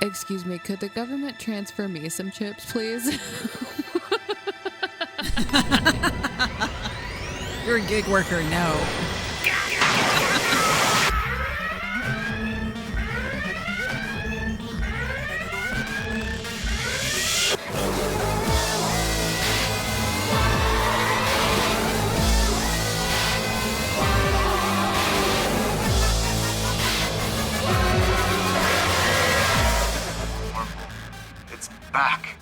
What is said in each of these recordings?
Excuse me, could the government transfer me some chips, please? You're a gig worker, no. Back.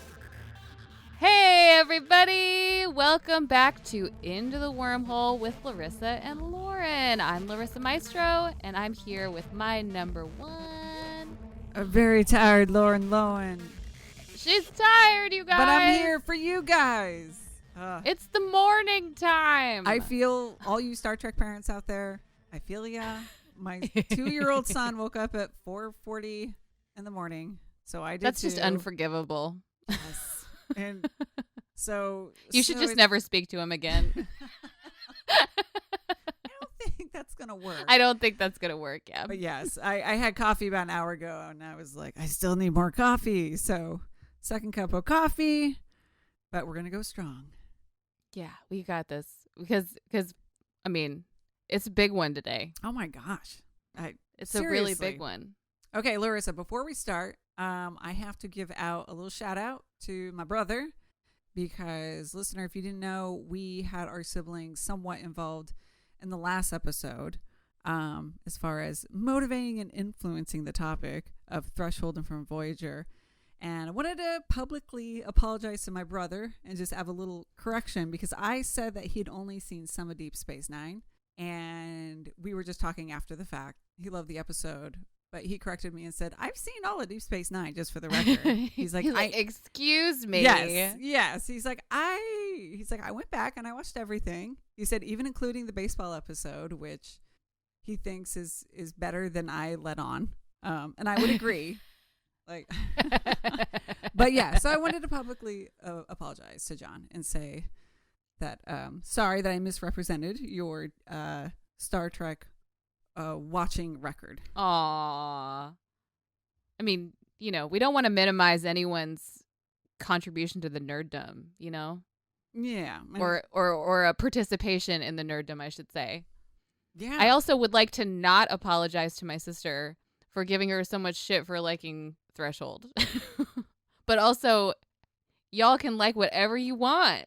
Hey everybody, welcome back to Into the Wormhole with Larissa and Lauren. I'm Larissa Maestro and I'm here with my number one. A very tired Lauren Lowen. She's tired, you guys. But I'm here for you guys. It's the morning time. I feel all you Star Trek parents out there, I feel ya. My 2-year-old son woke up at 4:40 in the morning. So I did That's too. just unforgivable. Yes. And so you should just never speak to him again. I don't think that's going to work. I don't think that's going to work, yeah. But yes, I had coffee about an hour ago and I was like, I still need more coffee. So second cup of coffee, but we're going to go strong. Yeah, we got this because I mean, it's a big one today. Oh my gosh. It's seriously. a really big one. Okay, Larissa, before we start, I have to give out a little shout out to my brother because, listener, if you didn't know, we had our siblings somewhat involved in the last episode as far as motivating and influencing the topic of Threshold and from Voyager. And I wanted to publicly apologize to my brother and just have a little correction because I said that he'd only seen some of Deep Space Nine. And we were just talking after the fact. He loved the episode. But he corrected me and said, I've seen all of Deep Space Nine, just for the record. He's like, excuse me. Yes. He's like, I went back and I watched everything. He said, even including the baseball episode, which he thinks is better than I let on. And I would agree. But yeah, so I wanted to publicly apologize to John and say that, sorry that I misrepresented your Star Trek watching record. Aww. I mean, we don't want to minimize anyone's contribution to the nerddom, Yeah. Or a participation in the nerddom, I should say. Yeah. I also would like to not apologize to my sister for giving her so much shit for liking Threshold. But also, y'all can like whatever you want.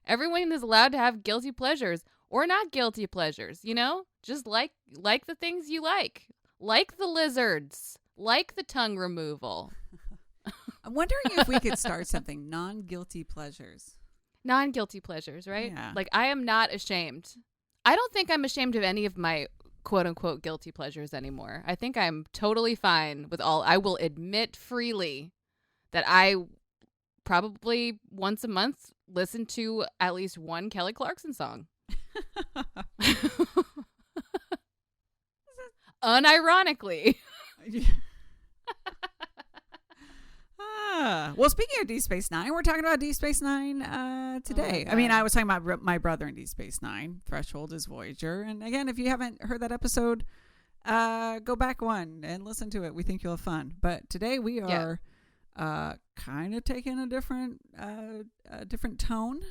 Everyone is allowed to have guilty pleasures or not guilty pleasures, Just like the things you like the lizards, like the tongue removal. I'm wondering if we could start something, non-guilty pleasures. Non-guilty pleasures, right? Yeah. Like, I am not ashamed. I don't think I'm ashamed of any of my quote-unquote guilty pleasures anymore. I think I'm totally fine with all. I will admit freely that I probably once a month listen to at least one Kelly Clarkson song. Unironically. Well, speaking of Deep Space Nine, we're talking about Deep Space Nine today. Oh, I mean, I was talking about my brother in Deep Space Nine. Threshold is Voyager. And again, if you haven't heard that episode, go back one and listen to it. We think you'll have fun. But today we are kind of taking a different tone.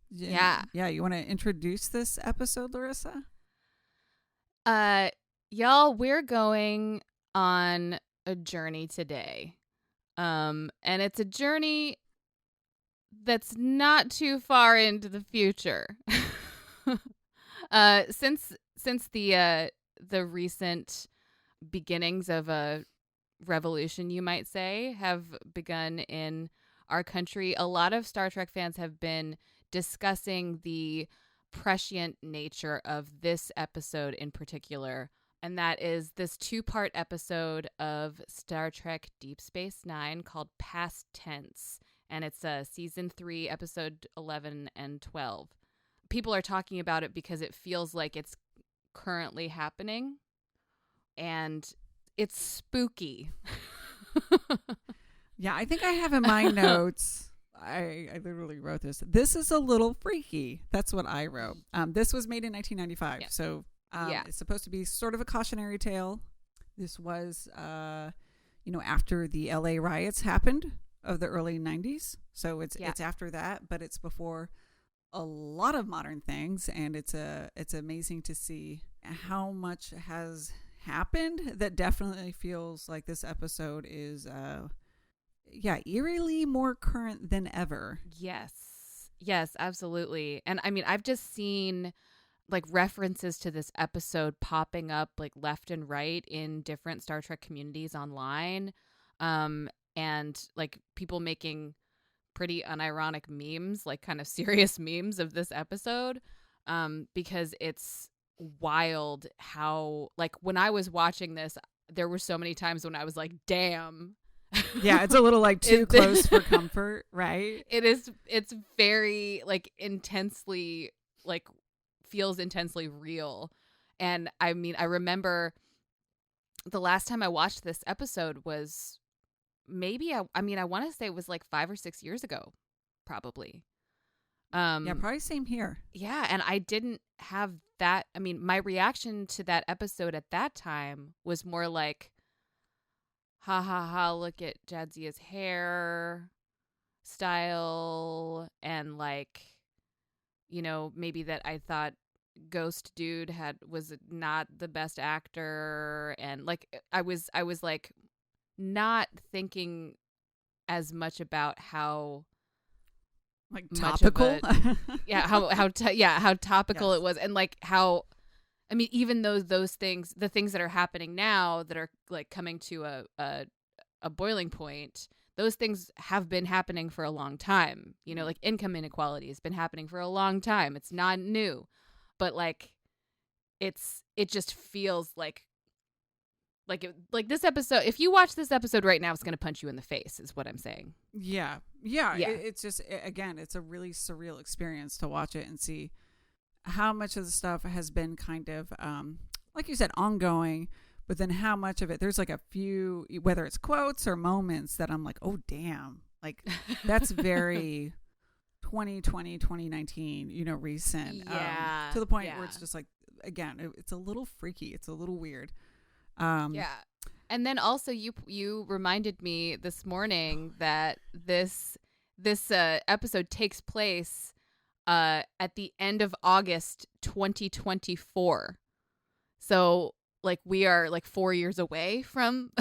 Yeah. Yeah. You want to introduce this episode, Larissa? Y'all, we're going on a journey today. And it's a journey that's not too far into the future. Since the recent beginnings of a revolution, you might say, have begun in our country, a lot of Star Trek fans have been discussing the prescient nature of this episode in particular. And that is this 2-part episode of Star Trek Deep Space Nine called Past Tense. And it's season 3, episode 11 and 12. People are talking about it because it feels like it's currently happening. And it's spooky. Yeah, I think I have in my notes. I literally wrote this. This is a little freaky. That's what I wrote. This was made in 1995. Yeah. So it's supposed to be sort of a cautionary tale. This was, after the LA riots happened of the early 90s. So it's after that, but it's before a lot of modern things, and it's amazing to see how much has happened. That definitely feels like this episode is eerily more current than ever. Yes, absolutely. And I mean, I've just seen like references to this episode popping up like left and right in different Star Trek communities online, and like people making pretty unironic memes, like kind of serious memes of this episode, because it's wild how, like, when I was watching this, there were so many times when I was like, damn. Yeah, it's a little like too close for comfort, right? It's very like intensely, like feels intensely real. And I mean, I remember the last time I watched this episode was maybe I want to say it was like 5 or 6 years ago, probably. Yeah, probably same here. Yeah, and I didn't have that. I mean, my reaction to that episode at that time was more like, ha ha ha, look at Jadzia's hair style, and like, maybe that I thought Ghost Dude was not the best actor, and like I was like not thinking as much about how like topical how topical Yes. it was, and like how, I mean, even those things, the things that are happening now that are like coming to a boiling point, those things have been happening for a long time. Like income inequality has been happening for a long time. It's not new, but like it just feels like this episode, if you watch this episode right now, it's going to punch you in the face, is what I'm saying. Yeah. It's just, again, it's a really surreal experience to watch it and see how much of the stuff has been kind of, like you said, ongoing, but then how much of it, there's like a few, whether it's quotes or moments that I'm like, oh, damn. Like, that's very 2020, 2019, recent. Yeah. To the point where it's just like, again, it's a little freaky. It's a little weird. Yeah. And then also you reminded me this morning that this episode takes place at the end of August 2024. So like we are like 4 years away from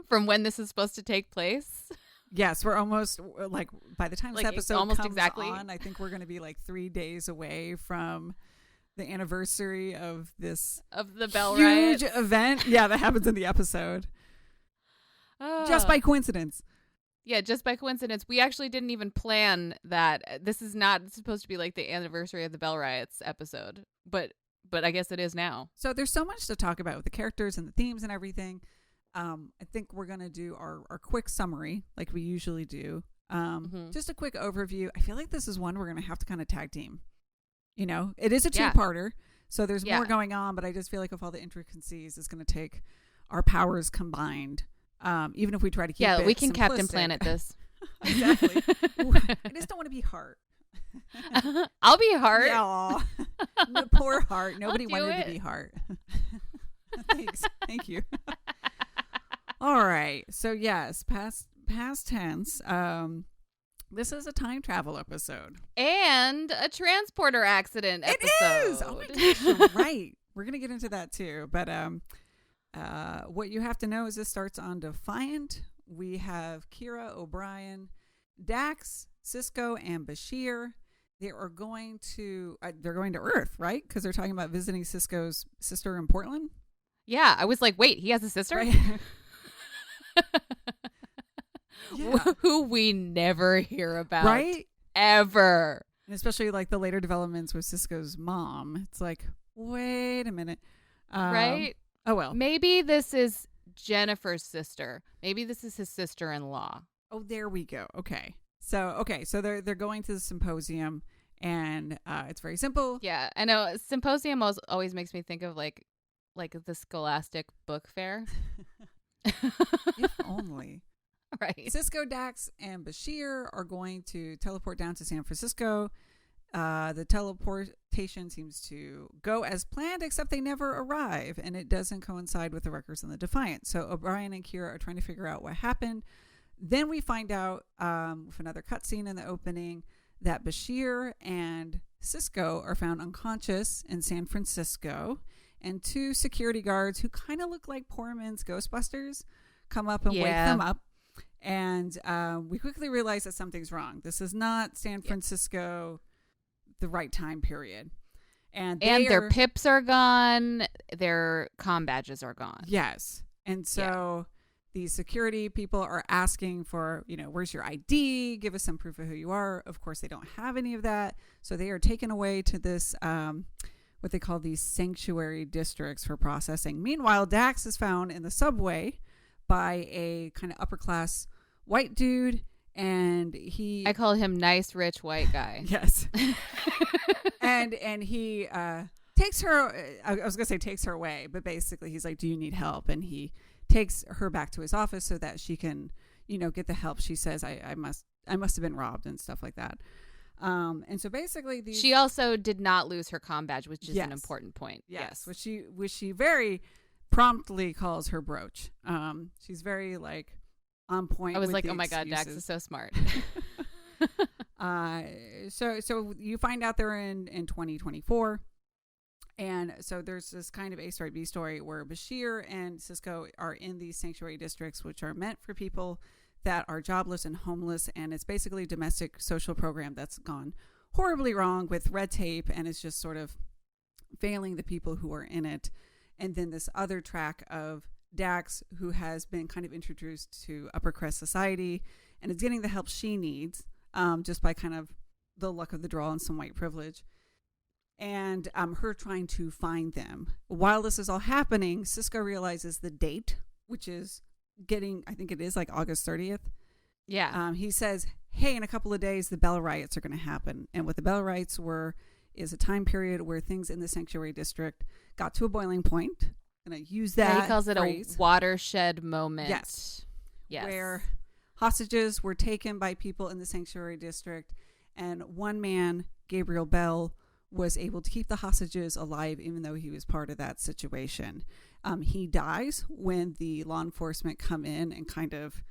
from when this is supposed to take place. Yes, we're almost like, by the time this like episode almost comes exactly on, I think we're going to be like 3 days away from the anniversary of the Bell huge Riots event. Yeah, that happens in the episode. Just by coincidence. Yeah, just by coincidence. We actually didn't even plan that. This is not supposed to be like the anniversary of the Bell Riots episode, but I guess it is now. So there's so much to talk about with the characters and the themes and everything. I think we're going to do our quick summary like we usually do. Just a quick overview. I feel like this is one we're going to have to kind of tag team. It is a two-parter, so there's more going on, but I just feel like with all the intricacies, it's going to take our powers combined. Even if we try to keep it we can simplistic. Captain Planet this. Exactly. I just don't want to be Heart. I'll be Heart. Yeah, the poor Heart. Nobody wanted to be Heart. Thanks. Thank you. All right. So yes, past tense. This is a time travel episode. And a transporter accident episode. It is! Oh my gosh, you're right. We're going to get into that too. But what you have to know is this starts on Defiant. We have Kira, O'Brien, Dax, Sisko, and Bashir. They are going to Earth, right? Because they're talking about visiting Sisko's sister in Portland. Yeah, I was like, wait, he has a sister? Right. Yeah. Who we never hear about. Right? Ever. And especially like the later developments with Sisko's mom. It's like, wait a minute. Right? Oh, well. Maybe this is Jennifer's sister. Maybe this is his sister-in-law. Oh, there we go. Okay. So they're going to the symposium, and it's very simple. Yeah, I know. Symposium always makes me think of like the Scholastic Book Fair. If only. Right. Sisko, Dax, and Bashir are going to teleport down to San Francisco. The teleportation seems to go as planned, except they never arrive, and it doesn't coincide with the records in the Defiant. So O'Brien and Kira are trying to figure out what happened. Then we find out with another cutscene in the opening that Bashir and Sisko are found unconscious in San Francisco, and 2 security guards who kind of look like poor man's Ghostbusters come up and wake them up. And we quickly realize that something's wrong. This is not San Francisco, the right time period. And their pips are gone. Their comm badges are gone. Yes. And so these security people are asking for, where's your ID? Give us some proof of who you are. Of course, they don't have any of that. So they are taken away to this, what they call these sanctuary districts for processing. Meanwhile, Dax is found in the subway by a kind of upper class white dude, and I call him nice rich white guy. Yes. and he takes her, I was gonna say takes her away, but basically he's like, do you need help? And he takes her back to his office so that she can get the help. She says, I must have been robbed and stuff like that. And so basically she also did not lose her comm badge, which is an important point. Yes. Which she very promptly calls her brooch. She's very on point. I was with like, the oh my God, excuses. Dax is so smart. So you find out they're in 2024. And so there's this kind of A story, B story where Bashir and Sisko are in these sanctuary districts, which are meant for people that are jobless and homeless. And it's basically a domestic social program that's gone horribly wrong with red tape, and it's just sort of failing the people who are in it. And then this other track of Dax, who has been kind of introduced to upper crust society and is getting the help she needs, just by kind of the luck of the draw and some white privilege. And her trying to find them. While this is all happening, Sisko realizes the date, which is I think it is August 30th. Yeah. He says, hey, in a couple of days, the Bell Riots are going to happen. And what the Bell Riots is a time period where things in the sanctuary district got to a boiling point. And I use that. He calls it phrase. A watershed moment. Yes. Where hostages were taken by people in the sanctuary district, and one man, Gabriel Bell, was able to keep the hostages alive, even though he was part of that situation. He dies when the law enforcement come in and kind of,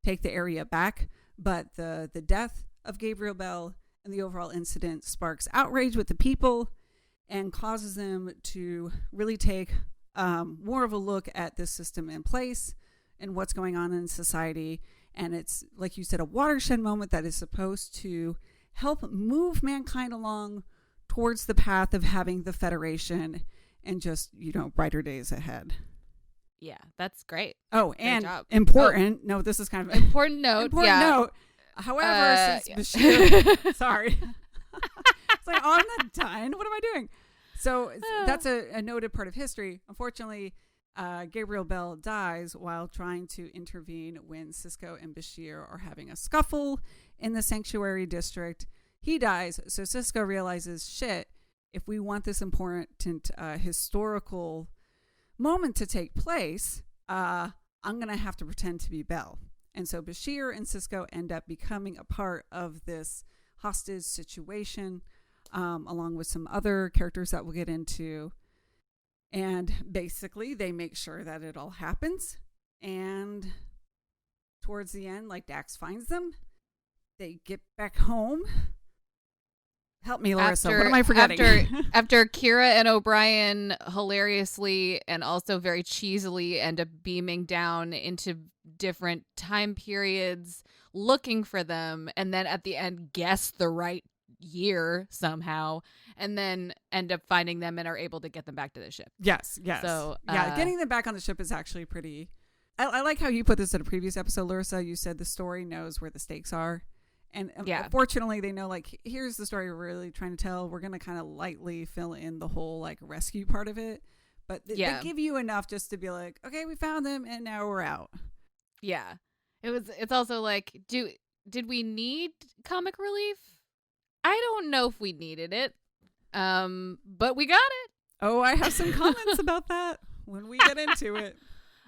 take the area back. But the death of Gabriel Bell and the overall incident sparks outrage with the people and causes them to really take more of a look at this system in place and what's going on in society. And it's, like you said, a watershed moment that is supposed to help move mankind along towards the path of having the Federation and just, brighter days ahead. Yeah, that's great. Oh, great and job. important. No, this is kind of important note. Note. However, since Bashir, sorry, it's on the dime. What am I doing? So that's a noted part of history. Unfortunately, Gabriel Bell dies while trying to intervene when Sisko and Bashir are having a scuffle in the sanctuary district. He dies, so Sisko realizes, shit, if we want this important historical moment to take place, I'm going to have to pretend to be Bell. And so Bashir and Sisko end up becoming a part of this hostage situation, along with some other characters that we'll get into. And basically, they make sure that it all happens. And towards the end, Dax finds them. They get back home. Help me, Larissa. What am I forgetting? After Kira and O'Brien hilariously and also very cheesily end up beaming down into different time periods looking for them, and then at the end guess the right year somehow, and then end up finding them and are able to get them back to the ship. Yes. So getting them back on the ship is actually pretty... I like how you put this in a previous episode, Larissa. You said the story knows where the stakes are. And fortunately, they know, here's the story we're really trying to tell. We're going to kind of lightly fill in the whole, rescue part of it. But they give you enough just to be like, okay, we found them, and now we're out. Yeah. It's also did we need comic relief? I don't know if we needed it. But we got it. Oh, I have some comments about that when we get into it.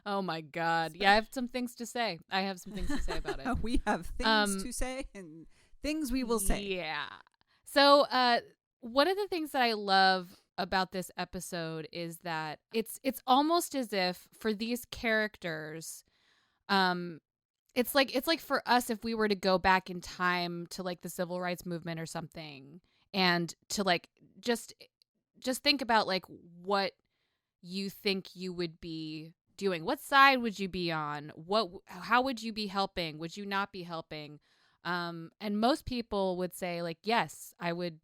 Oh my God. Yeah, I have some things to say. about it. We have things to say and things we will say. Yeah. So, one of the things that I love about this episode is that it's almost as if for these characters, it's like for us if we were to go back in time to like the civil rights movement or something, and to like just think about like what you think you would be doing. What side would you be on? How would you be helping? Would you not be helping? And most people would say like, yes, I would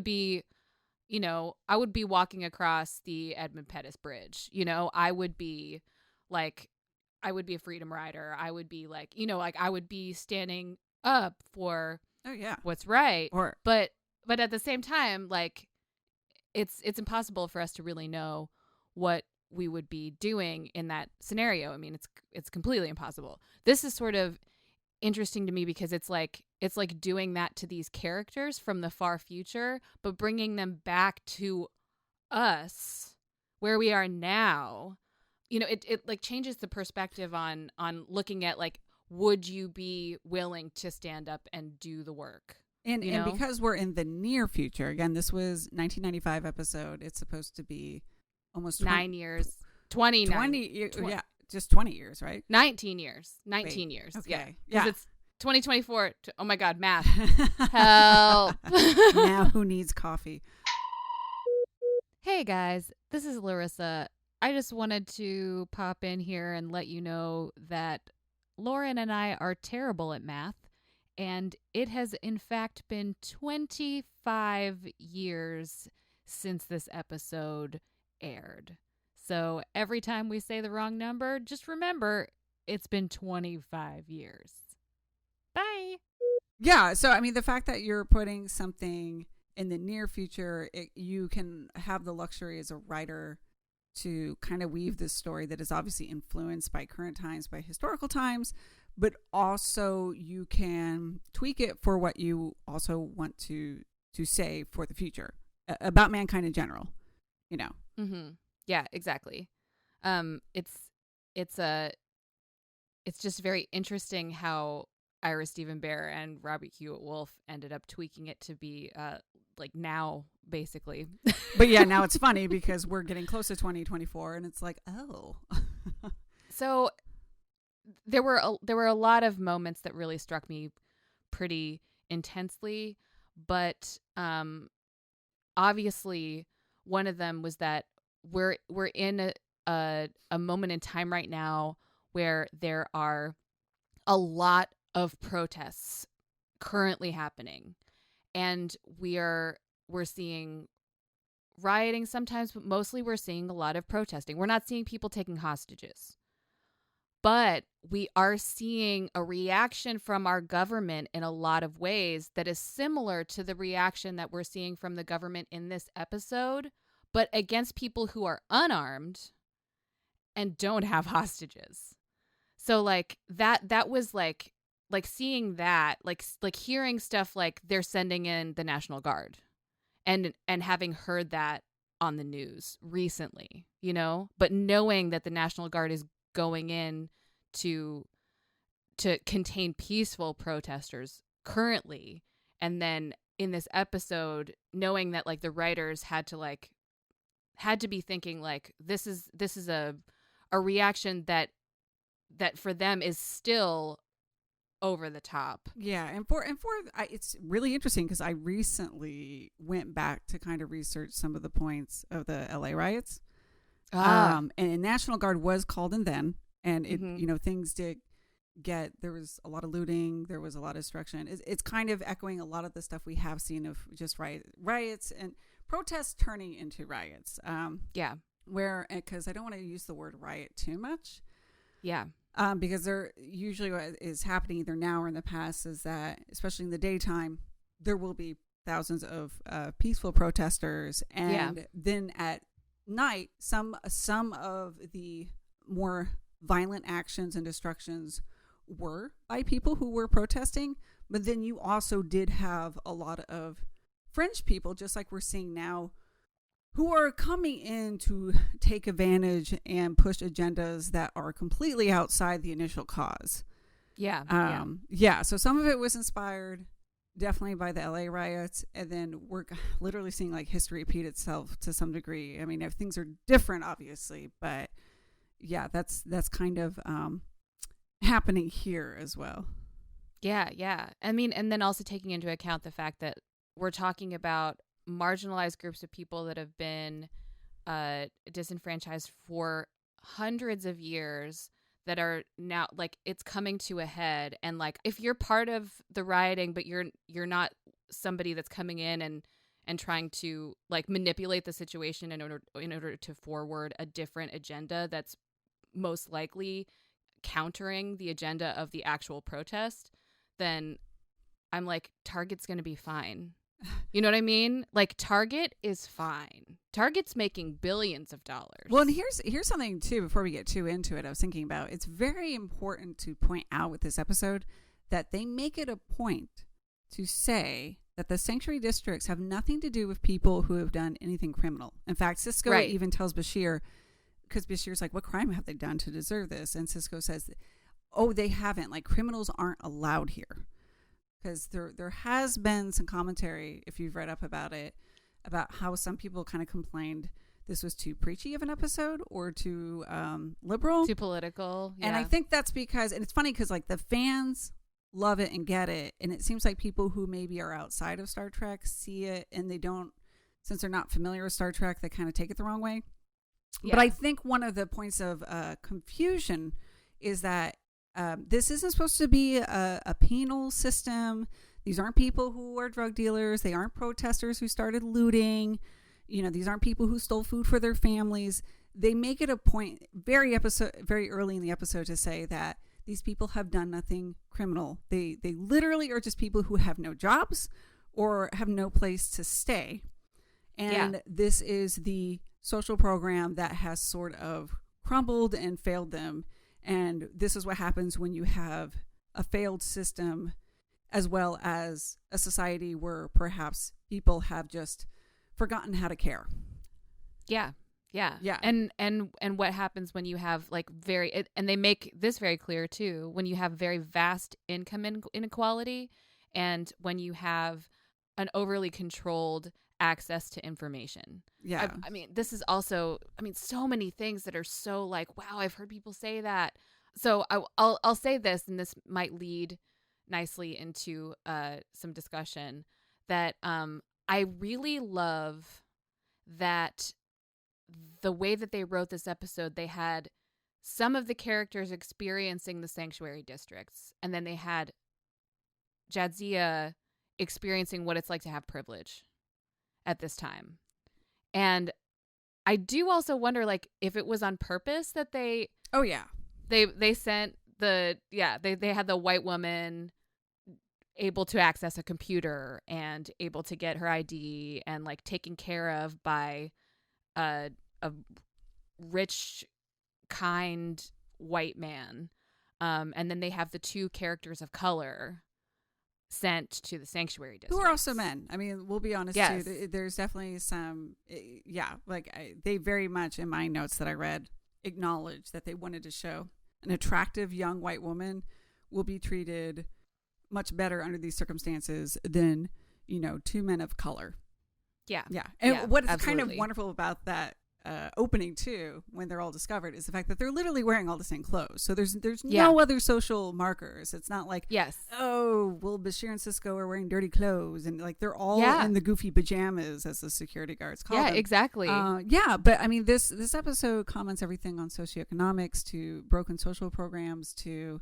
be, I would be walking across the Edmund Pettus Bridge. I would be like, I would be a freedom rider. I would be like, like I would be standing up for what's right. But at the same time, like it's impossible for us to really know what we would be doing in that scenario. I mean, it's completely impossible. This is sort of interesting to me because it's like doing that to these characters from the far future, but bringing them back to us where we are now. It like changes the perspective on looking at like, would you be willing to stand up and do the work? And because we're in the near future, again, this was 1995 episode. It's supposed to be almost 9 years, 29, yeah, just 20 years, right? 19 years, Wait, years. Okay. Yeah. It's 2024. Oh my God, math. Help. Now who needs coffee? Hey guys, this is Larissa. I just wanted to pop in here and let you know that Lauren and I are terrible at math, and it has in fact been 25 years since this episode aired. So every time we say the wrong number, just remember it's been 25 years. Bye. Yeah, so I mean, the fact that you're putting something in the near future, you can have the luxury as a writer to kind of weave this story that is obviously influenced by current times, by historical times, but also you can tweak it for what you also want to say for the future about mankind in general, Mm-hmm. Yeah, exactly. It's just very interesting how Ira Steven Behr and Robert Hewitt Wolf ended up tweaking it to be like now, basically. But yeah, now it's funny because we're getting close to 2024 and it's like, oh. So there were a lot of moments that really struck me pretty intensely, but obviously one of them was that we're in a moment in time right now where there are a lot of protests currently happening, and we're seeing rioting sometimes, but mostly we're seeing a lot of protesting. We're not seeing people taking hostages, but we are seeing a reaction from our government in a lot of ways that is similar to the reaction that we're seeing from the government in this episode, but against people who are unarmed and don't have hostages. So like that was like seeing that, like hearing stuff like they're sending in the National Guard and having heard that on the news recently, but knowing that the National Guard is going in to contain peaceful protesters currently, and then in this episode knowing that like the writers had to be thinking like this is a reaction that for them is still over the top. Yeah, and it's really interesting because I recently went back to kind of research some of the points of the LA riots. And National Guard was called in then, and it things did there was a lot of looting, there was a lot of destruction. It's kind of echoing a lot of the stuff we have seen of just riots and protests turning into riots. Where, because I don't want to use the word riot too much. Yeah. Because there usually what is happening either now or in the past is that, especially in the daytime, there will be thousands of peaceful protesters, and then at night, some of the more violent actions and destructions were by people who were protesting. But then you also did have a lot of fringe people, just like we're seeing now, who are coming in to take advantage and push agendas that are completely outside the initial cause. Yeah. So some of it was inspired definitely by the LA riots. And then we're literally seeing like history repeat itself to some degree. I mean, if things are different, obviously, but yeah, that's kind of happening here as well. Yeah. I mean, and then also taking into account the fact that we're talking about marginalized groups of people that have been disenfranchised for hundreds of years, that are now like it's coming to a head. And like if you're part of the rioting but you're not somebody that's coming in and trying to like manipulate the situation in order to forward a different agenda that's most likely countering the agenda of the actual protest, then I'm like, Target's going to be fine. You know what I mean? Like Target is fine. Target's making billions of dollars. Well, and here's something too, before we get too into it, I was thinking about, it's very important to point out with this episode that they make it a point to say that the sanctuary districts have nothing to do with people who have done anything criminal. In fact, Sisko even tells Bashir, because Bashir's like, what crime have they done to deserve this? And Sisko says, oh, they haven't. Like criminals aren't allowed here. Because there has been some commentary, if you've read up about it, about how some people kind of complained this was too preachy of an episode or too liberal. Too political. Yeah. And I think that's because, and it's funny because like the fans love it and get it. And it seems like people who maybe are outside of Star Trek see it and they don't, since they're not familiar with Star Trek, they kind of take it the wrong way. Yeah. But I think one of the points of confusion is that this isn't supposed to be a penal system. These aren't people who are drug dealers. They aren't protesters who started looting. You know, these aren't people who stole food for their families. They make it a point very early in the episode to say that these people have done nothing criminal. They literally are just people who have no jobs or have no place to stay. And this is the social program that has sort of crumbled and failed them. And this is what happens when you have a failed system, as well as a society where perhaps people have just forgotten how to care. Yeah. And what happens when you have like and they make this very clear too, when you have very vast income inequality and when you have an overly controlled access to information. Yeah. I mean, this is also, so many things that are so like, wow, I've heard people say that. So I'll say this, and this might lead nicely into some discussion, that I really love that the way that they wrote this episode, they had some of the characters experiencing the sanctuary districts, and then they had Jadzia experiencing what it's like to have privilege at this time. And I do also wonder, like, if it was on purpose that they sent they had the white woman able to access a computer and able to get her ID and like taken care of by a rich, kind white man, and then they have the two characters of color sent to the sanctuary district, who are also men. I mean, we'll be honest too. There's definitely some, they very much in my notes that I read acknowledge that they wanted to show an attractive young white woman will be treated much better under these circumstances than, two men of color. Yeah. And what is absolutely. kind of wonderful about that opening too, when they're all discovered, is the fact that they're literally wearing all the same clothes. So there's no other social markers. It's not like, oh, well, Bashir and Sisko are wearing dirty clothes, and like they're all in the goofy pajamas, as the security guards call them. Exactly. But I mean, this episode comments everything on socioeconomics to broken social programs to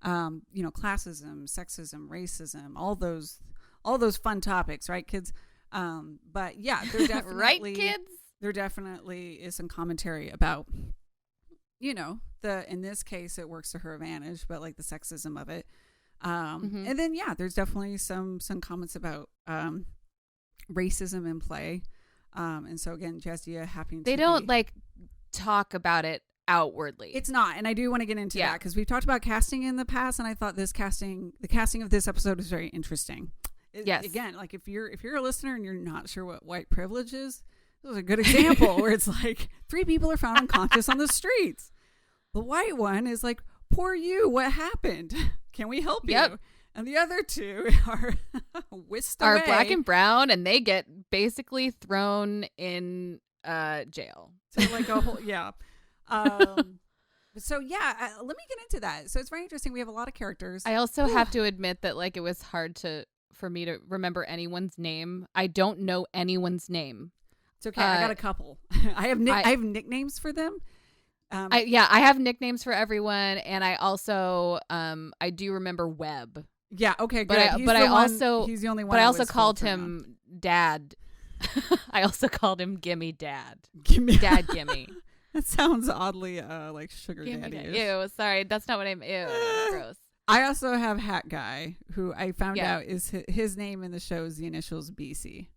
classism, sexism, racism, all those fun topics, right, kids? But yeah, they're definitely right, kids. There definitely is some commentary about, in this case, it works to her advantage, but like the sexism of it. And then, there's definitely some comments about racism in play. And so again, Jadzia happening to They don't like talk about it outwardly. It's not. And I do want to get into that because we've talked about casting in the past. And I thought the casting of this episode is very interesting. Again, like if you're a listener and you're not sure what white privilege is, this is a good example where it's like 3 people are found unconscious on the streets. The white one is like, poor you, what happened? Can we help you? And the other two are whisked Are away. black and brown, and they get basically thrown in jail. So like a whole, yeah. So yeah, let me get into that. So it's very interesting. We have a lot of characters. I also have to admit that like it was hard for me to remember anyone's name. I don't know anyone's name. It's okay. I got a couple. I have nicknames for them. I have nicknames for everyone, and I also I do remember Webb. Yeah. Okay. Good. He's the only one. But I also called him Dad. I also called him Gimme Dad. Dad Gimme. That sounds oddly like sugar daddy. Ew, sorry, that's not what I'm. Ew, gross. I also have Hat Guy, who I found out is his name in the show is the initials BC.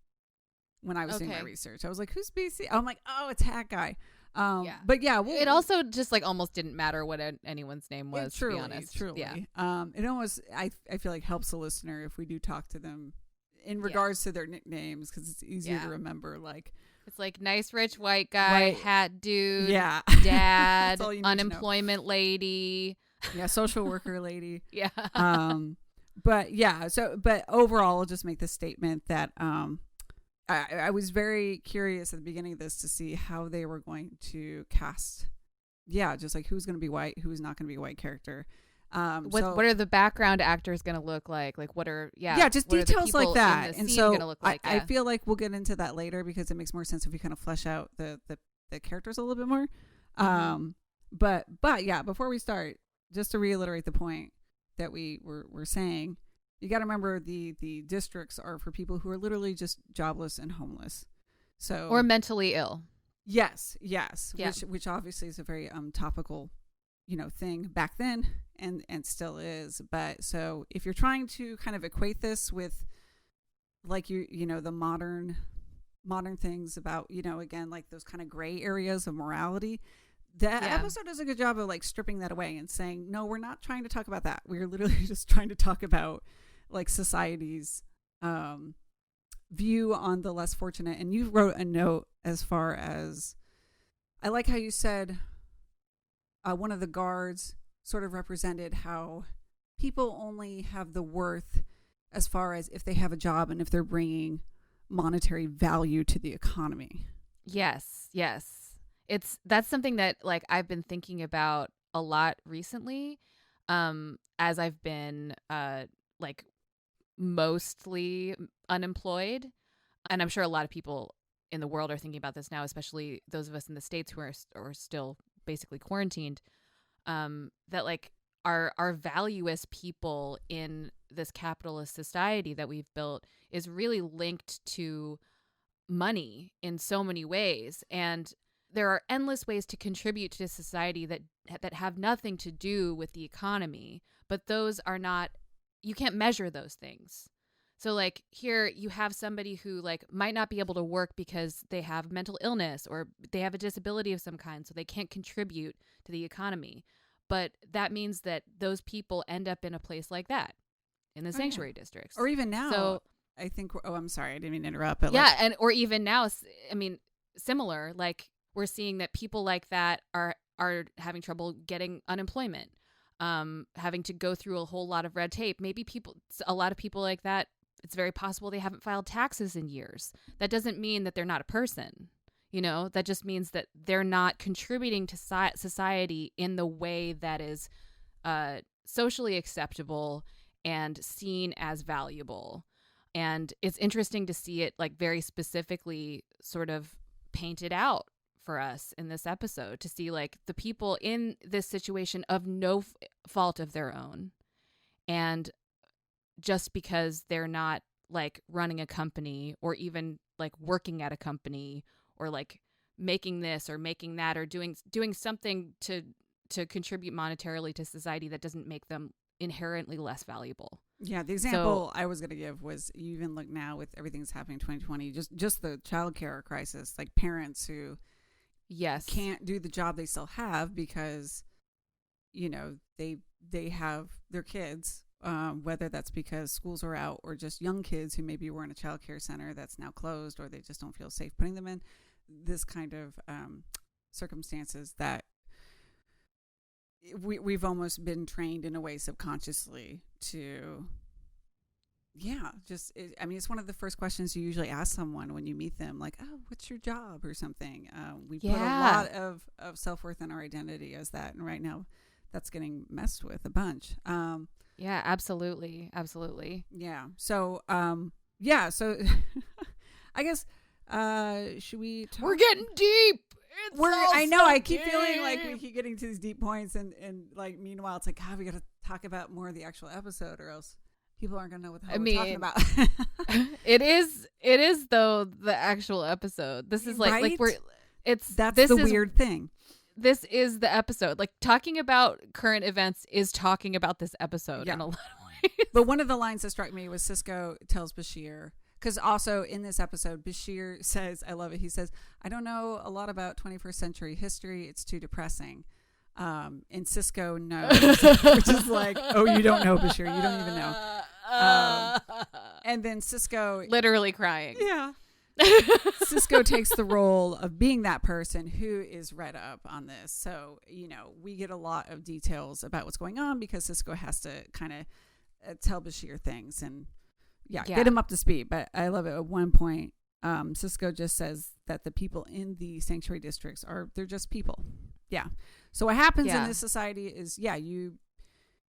When I was doing my research, I was like, "Who's BC?" I'm like, "Oh, it's Hat Guy." But yeah, it also just like almost didn't matter what anyone's name was. Truly, to be honest, truly. Yeah. It almost I feel like helps the listener if we do talk to them in regards to their nicknames because it's easier to remember. Like. It's like nice rich white guy, hat dude, dad, unemployment lady. Yeah, social worker lady. Yeah. But overall I'll just make the statement that I was very curious at the beginning of this to see how they were going to cast. Yeah, just like who's going to be white, who's not going to be a white character. What are the background actors going to look like? Like what are just details like that. And so gonna look like? I feel like we'll get into that later because it makes more sense if we kind of flesh out the characters a little bit more. But yeah, before we start, just to reiterate the point that we were saying, you got to remember the districts are for people who are literally just jobless and homeless, or mentally ill. Yes, yeah. which obviously is a very topical thing back then and still is. But so if you're trying to kind of equate this with like the modern things about again like those kind of gray areas of morality, that episode does a good job of like stripping that away and saying, no, we're not trying to talk about that. We're literally just trying to talk about like society's view on the less fortunate. And you wrote a note as far as, I like how you said one of the guards sort of represented how people only have the worth as far as if they have a job and if they're bringing monetary value to the economy. Yes. That's something that like I've been thinking about a lot recently, as I've been like mostly unemployed, and I'm sure a lot of people in the world are thinking about this now, especially those of us in the States who are still basically quarantined. That like our value as people in this capitalist society that we've built is really linked to money in so many ways, and there are endless ways to contribute to society that have nothing to do with the economy, but those are not, you can't measure those things. So like here you have somebody who like might not be able to work because they have mental illness or they have a disability of some kind, so they can't contribute to the economy. But that means that those people end up in a place like that, in the sanctuary districts. Or even now. So I think, I'm sorry, I didn't mean to interrupt. But or even now, I mean, similar, like we're seeing that people like that are having trouble getting unemployment, having to go through a whole lot of red tape. Maybe a lot of people like that, it's very possible they haven't filed taxes in years. That doesn't mean that they're not a person. That just means that they're not contributing to society in the way that is socially acceptable and seen as valuable. And it's interesting to see it like very specifically sort of painted out for us in this episode, to see like the people in this situation of no fault of their own. And just because they're not like running a company or even like working at a company or like making this or making that or doing something to contribute monetarily to society, that doesn't make them inherently less valuable. Yeah, the example I was going to give was, you even look now with everything that's happening in 2020, just the childcare crisis, like parents who can't do the job they still have because they have their kids, whether that's because schools are out or just young kids who maybe were in a child care center that's now closed, or they just don't feel safe putting them in this kind of circumstances that we've almost been trained in a way subconsciously to I mean, it's one of the first questions you usually ask someone when you meet them, like, oh, what's your job or something. We put a lot of self-worth in our identity as that. And right now that's getting messed with a bunch. Yeah, absolutely. Absolutely. Yeah. So, so I guess, should we talk? We're getting deep. I know. I keep feeling like we keep getting to these deep points, and like meanwhile, it's like, we got to talk about more of the actual episode, or else people aren't gonna know what the hell we're talking about. It is though the actual episode. This is like that's the weird thing. This is the episode. Like talking about current events is talking about this episode in a lot of ways. But one of the lines that struck me was Sisko tells Bashir. Because also in this episode, Bashir says, I love it. He says, I don't know a lot about 21st century history. It's too depressing. And Sisko knows, which is like, oh, you don't know, Bashir. You don't even know. And then Sisko. Literally crying. Yeah. Sisko takes the role of being that person who is read up on this. So, we get a lot of details about what's going on because Sisko has to kind of tell Bashir things and get him up to speed. But I love it. At one point, Sisko just says that the people in the sanctuary districts they're just people. Yeah. So what happens in this society is, you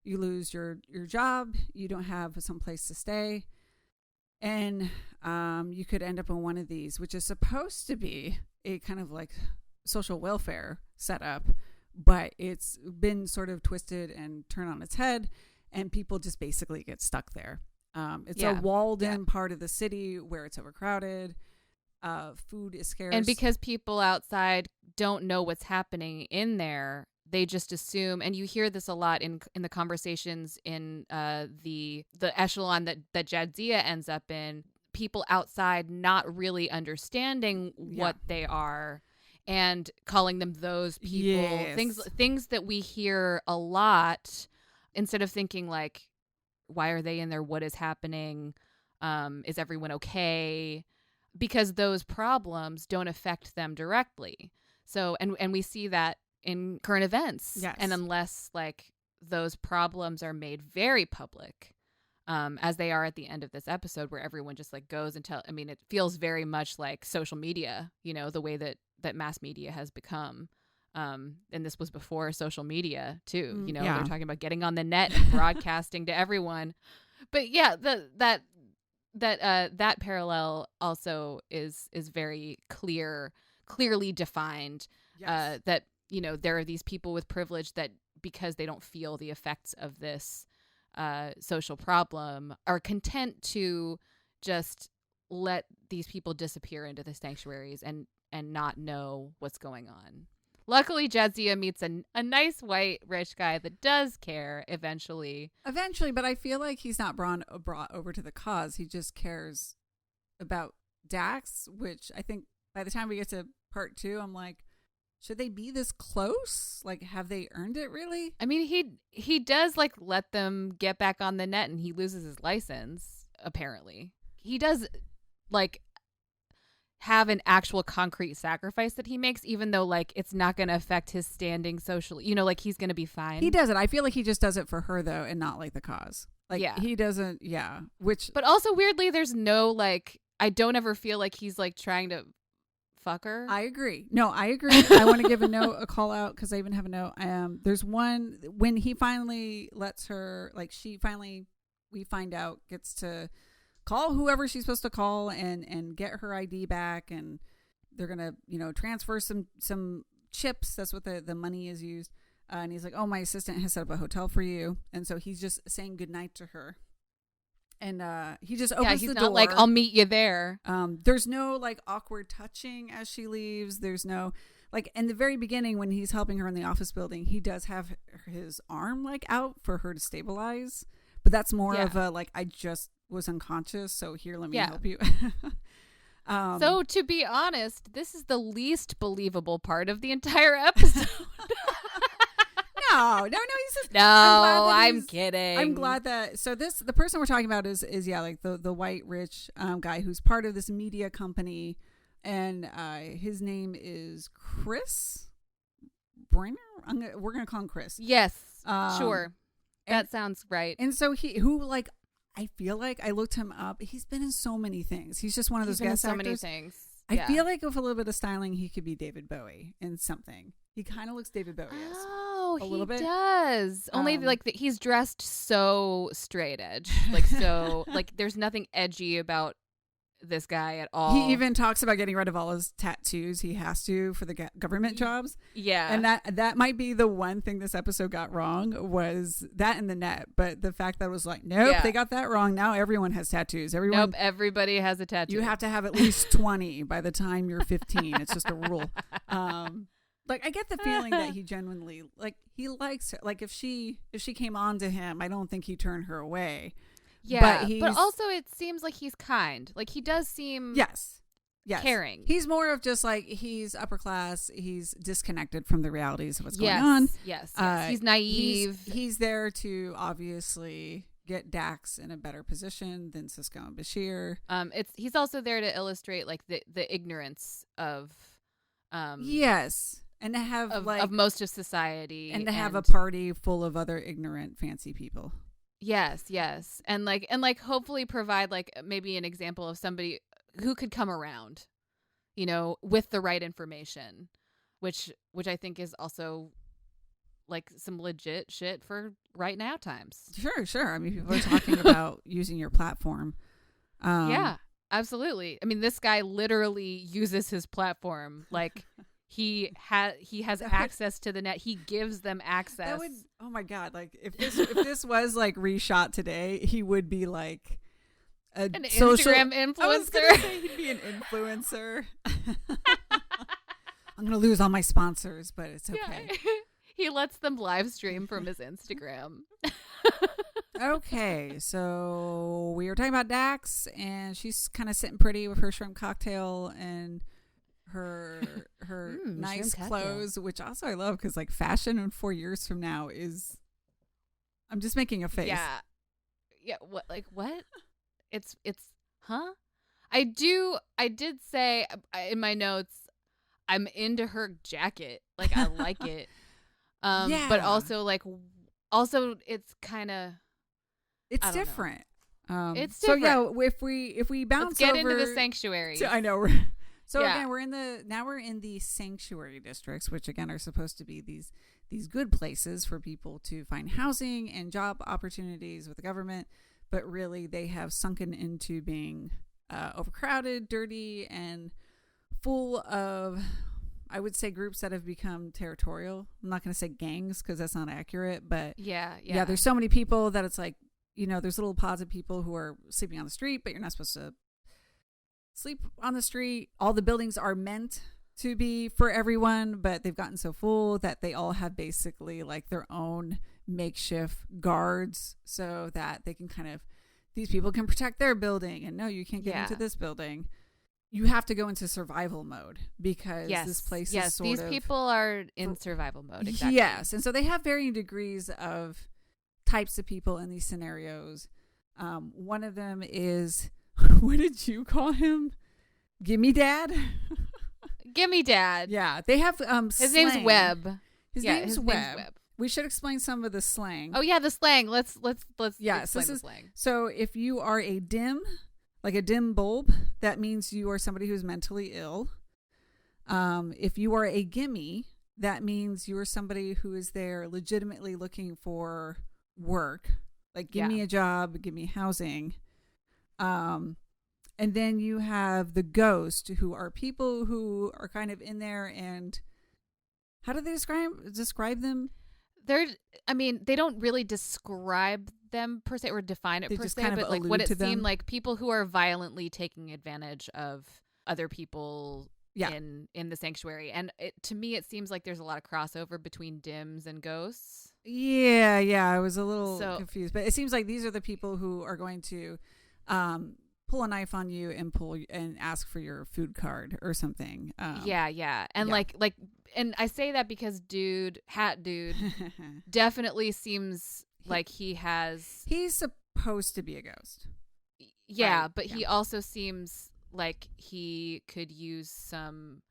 lose your job. You don't have some place to stay. And you could end up in one of these, which is supposed to be a kind of like social welfare setup, but it's been sort of twisted and turned on its head, and people just basically get stuck there. It's a walled-in part of the city where it's overcrowded. Food is scarce. And because people outside don't know what's happening in there, they just assume, and you hear this a lot in the conversations in the echelon that Jadzia ends up in, people outside not really understanding what they are and calling them those people. Yes. Things that we hear a lot, instead of thinking like, why are they in there? What is happening? Is everyone okay? Because those problems don't affect them directly. So, and we see that in current events. Yes. And unless like those problems are made very public, as they are at the end of this episode, where everyone just like goes and it feels very much like social media, the way that mass media has become. And this was before social media too, they're talking about getting on the net and broadcasting to everyone. But yeah, that parallel also is very clearly defined. Yes. That there are these people with privilege that, because they don't feel the effects of this social problem, are content to just let these people disappear into the sanctuaries and not know what's going on. Luckily, Jadzia meets a nice white rich guy that does care eventually. But I feel like he's not brought over to the cause. He just cares about Dax, which I think by the time we get to part 2, I'm like, should they be this close? Like, have they earned it really? I mean, he does like let them get back on the net, and he loses his license, apparently. He does like have an actual concrete sacrifice that he makes, even though like it's not going to affect his standing socially, like he's going to be fine. He does it. I feel like he just does it for her though, and not like the cause. Like he doesn't. Yeah. But also weirdly, there's no like, I don't ever feel like he's like trying to fuck her. I agree. No, I agree. I want to give a call out, because I even have a note. There's one when he finally lets her, like we find out, gets to call whoever she's supposed to call and get her ID back, and they're gonna transfer some chips. That's what the money is used. And he's like, oh, my assistant has set up a hotel for you, and so he's just saying goodnight to her. And he just opens the door. He's not like, I'll meet you there. There's no like awkward touching as she leaves. There's no like, in the very beginning when he's helping her in the office building, he does have his arm like out for her to stabilize, but that's more of a like, I just was unconscious, so here, let me help you. So to be honest, this is the least believable part of the entire episode. No, he's just, I'm kidding. I'm glad that, the person we're talking about is like the white rich guy who's part of this media company, and his name is Chris Brenner. We're gonna call him Chris. Yes, sure. That sounds right. And so who like I feel like I looked him up. He's been in so many things. He's just one of those guest so actors. many things. I feel like with a little bit of styling, he could be David Bowie in something. He kind of looks David Bowie. Oh, a little bit. Does. Only like he's dressed so straight edge, like so like there's nothing edgy about this guy at all. He even talks about getting rid of all his tattoos. He has to for the government jobs. Yeah, and that might be the one thing this episode got wrong was that in the net. But the fact that it was like, nope, they got that wrong. Now everyone has tattoos. Everybody has a tattoo. You have to have at least 20 by the time you're 15. It's just a rule. Like I get the feeling that he genuinely he likes her. Like if she came on to him, I don't think he'd turn her away. Yeah, but also it seems like he's kind. Like he does seem yes, caring. He's more of just like he's upper class. He's disconnected from the realities of what's going on. Yes. He's naive. He's there to obviously get Dax in a better position than Sisko and Bashir. He's also there to illustrate like the ignorance of yes. And to have of most of society, and to have a party full of other ignorant, fancy people. Yes, and like hopefully provide like maybe an example of somebody who could come around, with the right information, which I think is also like some legit shit for right now times. Sure. I mean, people are talking about using your platform. Yeah, absolutely. I mean, this guy literally uses his platform like. He has access to the net. He gives them access. Oh my God! Like if this was like reshot today, he would be like an Instagram influencer. I was gonna say he'd be an influencer. I'm gonna lose all my sponsors, but it's okay. Yeah. He lets them live stream from his Instagram. Okay, so we were talking about Dax, and she's kind of sitting pretty with her shrimp cocktail and her nice clothes, which also I love because like fashion in 4 years from now is, I'm just making a face. Yeah. What? It's huh? I did say in my notes, I'm into her jacket. Like I like it. But also it's kind of, it's different. It's different. So yeah, if we bounce let's get over into the sanctuary. I know. So again, we're in the sanctuary districts, which again are supposed to be these good places for people to find housing and job opportunities with the government, but really they have sunken into being overcrowded, dirty, and full of, I would say, groups that have become territorial. I'm not going to say gangs because that's not accurate, but yeah, there's so many people that it's like, there's little pods of people who are sleeping on the street, but you're not supposed to sleep on the street. All the buildings are meant to be for everyone, but they've gotten so full that they all have basically like their own makeshift guards so that they can these people can protect their building, and no, you can't get into this building. You have to go into survival mode because this place is sort these of, people are in survival mode. Exactly. Yes. And so they have varying degrees of types of people in these scenarios. One of them is, what did you call him? Gimme Dad? Gimme Dad. Yeah. They have his name's Webb. His name's Webb. We should explain some of the slang. Oh yeah, the slang. Let's explain the slang. So if you are a dim, like a dim bulb, that means you are somebody who's mentally ill. If you are a gimme, that means you are somebody who is there legitimately looking for work. Like, give me a job, give me housing. And then you have the ghost, who are people who are kind of in there, and how do they describe them? They don't really describe them per se or define it per se, kind of but like what it them. seemed like people who are violently taking advantage of other people in the sanctuary. And to me, it seems like there's a lot of crossover between dims and ghosts. Yeah, I was a little confused, but it seems like these are the people who are going to pull a knife on you and ask for your food card or something. And like and I say that because Hat Dude definitely seems like he's supposed to be a ghost. Yeah, right? But he also seems like he could use some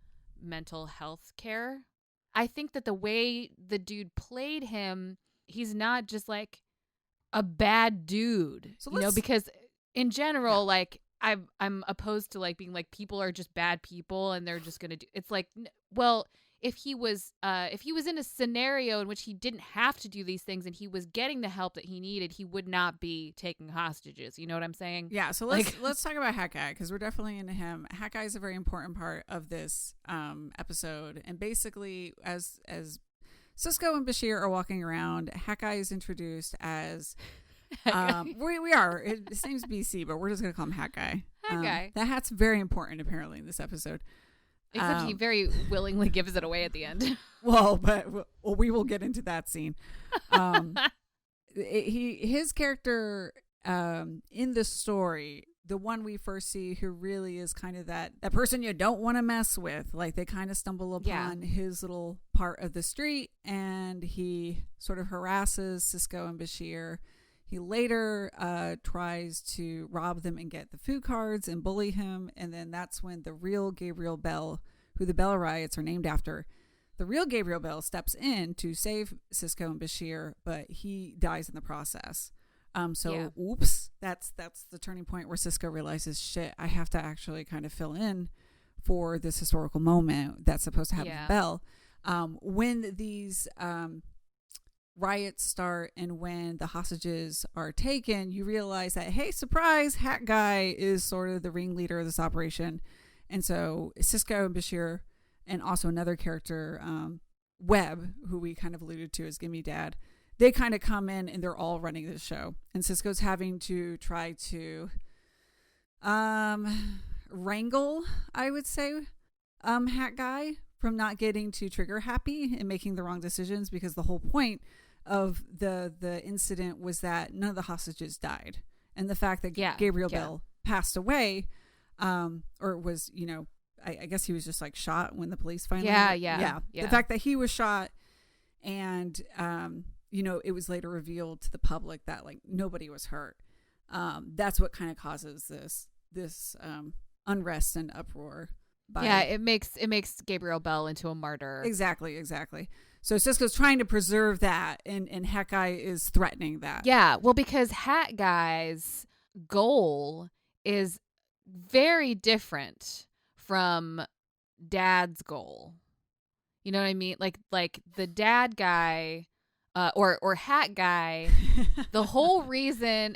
mental health care. I think that the way the dude played him, he's not just like a bad dude. So you know, because in general, like I'm opposed to like being like people are just bad people and they're just gonna do. It's like, well, if he was in a scenario in which he didn't have to do these things and he was getting the help that he needed, he would not be taking hostages. You know what I'm saying? Yeah. So let's talk about Hat Guy, because we're definitely into him. Hat Guy is a very important part of this episode, and basically, as Sisko and Bashir are walking around, Hat Guy is introduced as. We are. His name's BC, but we're just gonna call him Hat Guy. Hat Guy. That hat's very important apparently in this episode. Except he very willingly gives it away at the end. Well, we will get into that scene. His character in the story, the one we first see who really is kind of that person you don't want to mess with. Like they kind of stumble upon his little part of the street, and he sort of harasses Sisko and Bashir. He later tries to rob them and get the food cards and bully him. And then that's when the real Gabriel Bell, who the Bell Riots are named after, the real Gabriel Bell steps in to save Sisko and Bashir, but he dies in the process. Oops, that's the turning point where Sisko realizes, shit, I have to actually kind of fill in for this historical moment that's supposed to happen with Bell. When these riots start and when the hostages are taken, you realize that, hey, surprise, Hat Guy is sort of the ringleader of this operation. And so Sisko and Bashir, and also another character, Webb, who we kind of alluded to as Gimme Dad, they kind of come in and they're all running this show. And Sisko's having to try to wrangle, I would say, Hat Guy from not getting too trigger happy and making the wrong decisions, because the whole point of the incident was that none of the hostages died. And the fact that Gabriel Bell passed away, or was, I guess he was just like shot when the police finally. Yeah. The fact that he was shot, and it was later revealed to the public that like nobody was hurt. That's what kind of causes this unrest and uproar. It makes Gabriel Bell into a martyr. Exactly. So Sisko's trying to preserve that, and Hat Guy is threatening that. Yeah, well, because Hat Guy's goal is very different from Dad's goal. You know what I mean? Like the Dad guy, or Hat Guy, the whole reason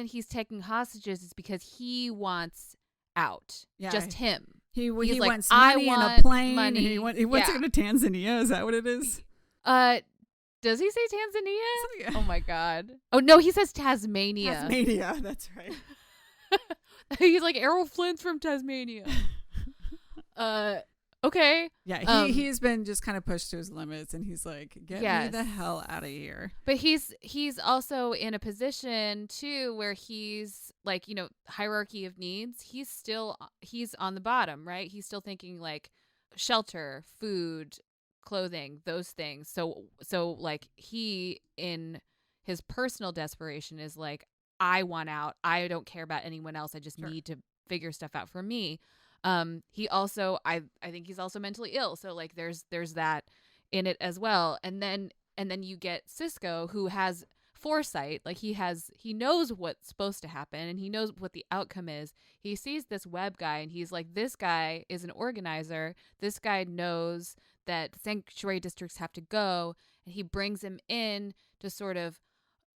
he's taking hostages is because he wants out. Yeah. Just him. He wants money and a plane. Money. He wants to go to Tanzania. Is that what it is? Does he say Tanzania? Oh my God. Oh no, he says Tasmania. Tasmania, that's right. He's like, Errol Flint's from Tasmania. Okay. Yeah, he's been just kind of pushed to his limits, and he's like, get me the hell out of here. But he's also in a position too where he's like, hierarchy of needs. He's on the bottom, right? He's still thinking like shelter, food, clothing, those things. So like he, in his personal desperation, is like, I want out. I don't care about anyone else. I just need to figure stuff out for me. He also, I think he's also mentally ill. So like there's that in it as well. And then you get Sisko, who has foresight. Like he knows what's supposed to happen, and he knows what the outcome is. He sees this Webb guy, and he's like, this guy is an organizer. This guy knows that sanctuary districts have to go, and he brings him in to sort of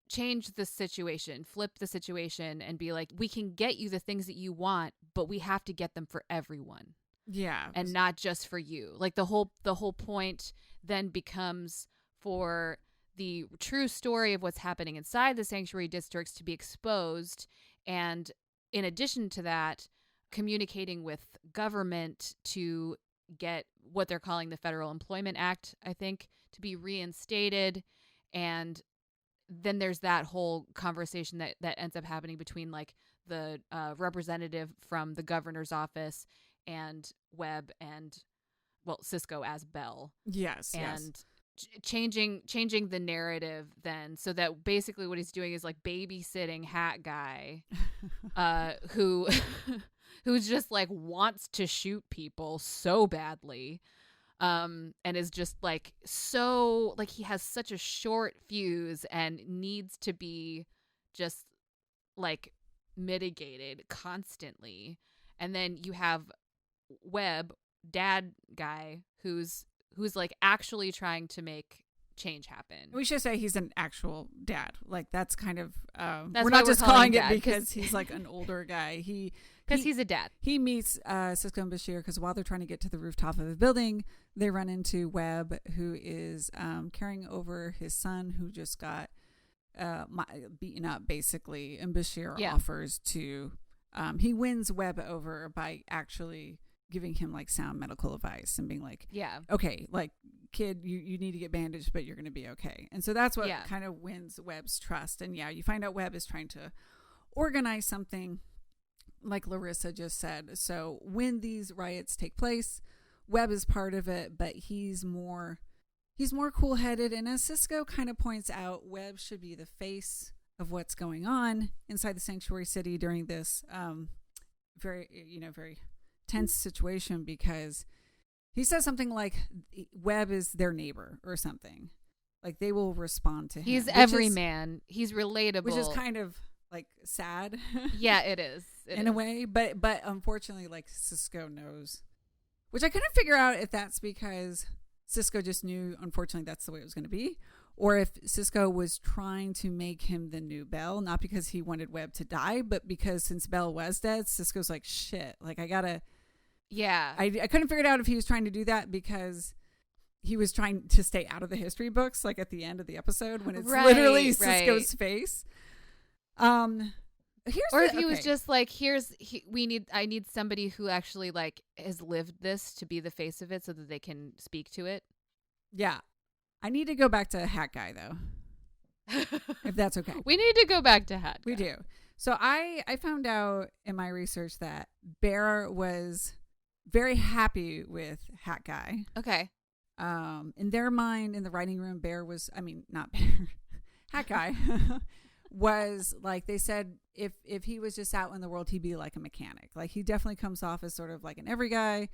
change the situation, flip the situation, and be like, we can get you the things that you want, but we have to get them for everyone. Yeah. And not just for you. Like the whole point then becomes for the true story of what's happening inside the sanctuary districts to be exposed. And in addition to that, communicating with government to get what they're calling the Federal Employment Act, I think, to be reinstated. And then there's that whole conversation that ends up happening between like the representative from the governor's office and Webb and, well, Sisko as Bell. Yes. And changing the narrative then, so that basically what he's doing is like babysitting Hat Guy, who's just like wants to shoot people so badly. and is just like so like he has such a short fuse and needs to be just like mitigated constantly. And then you have Webb, dad guy, who's like actually trying to make change happen. We should say he's an actual dad. Like that's kind of That's we're why not we're just calling calling it dad, because he's like an older guy. Because he's a dad. He meets Sisko and Bashir because while they're trying to get to the rooftop of a building, they run into Webb, who is carrying over his son who just got beaten up, basically. And Bashir offers to, he wins Webb over by actually giving him like sound medical advice and being like, okay, like kid, you need to get bandaged, but you're going to be okay. And so that's what kind of wins Webb's trust. And you find out Webb is trying to organize something like Larissa just said. So when these riots take place, Webb is part of it, but he's more cool-headed. And as Sisko kind of points out, Webb should be the face of what's going on inside the sanctuary city during this very tense situation, because he says something like Webb is their neighbor or something. Like they will respond to him. He's everyman. He's relatable. Which is kind of like sad. Yeah, it is. In a way. But unfortunately, like Sisko knows. Which I couldn't figure out if that's because Sisko just knew, unfortunately, that's the way it was going to be. Or if Sisko was trying to make him the new Bell, not because he wanted Webb to die, but because since Bell was dead, Sisko's like, shit, like I gotta. Yeah. I couldn't figure it out if he was trying to do that because he was trying to stay out of the history books, like at the end of the episode when it's literally Sisko's face. If he was just like, I need somebody who actually like has lived this to be the face of it so that they can speak to it. Yeah. I need to go back to Hat Guy though. If that's okay. We need to go back to Hat Guy. We do. So I found out in my research that Bear was very happy with Hat Guy. Okay. In their mind, in the writing room, Bear was, not Bear, Hat Guy was like, they said if he was just out in the world, he'd be like a mechanic. Like he definitely comes off as sort of like an every guy,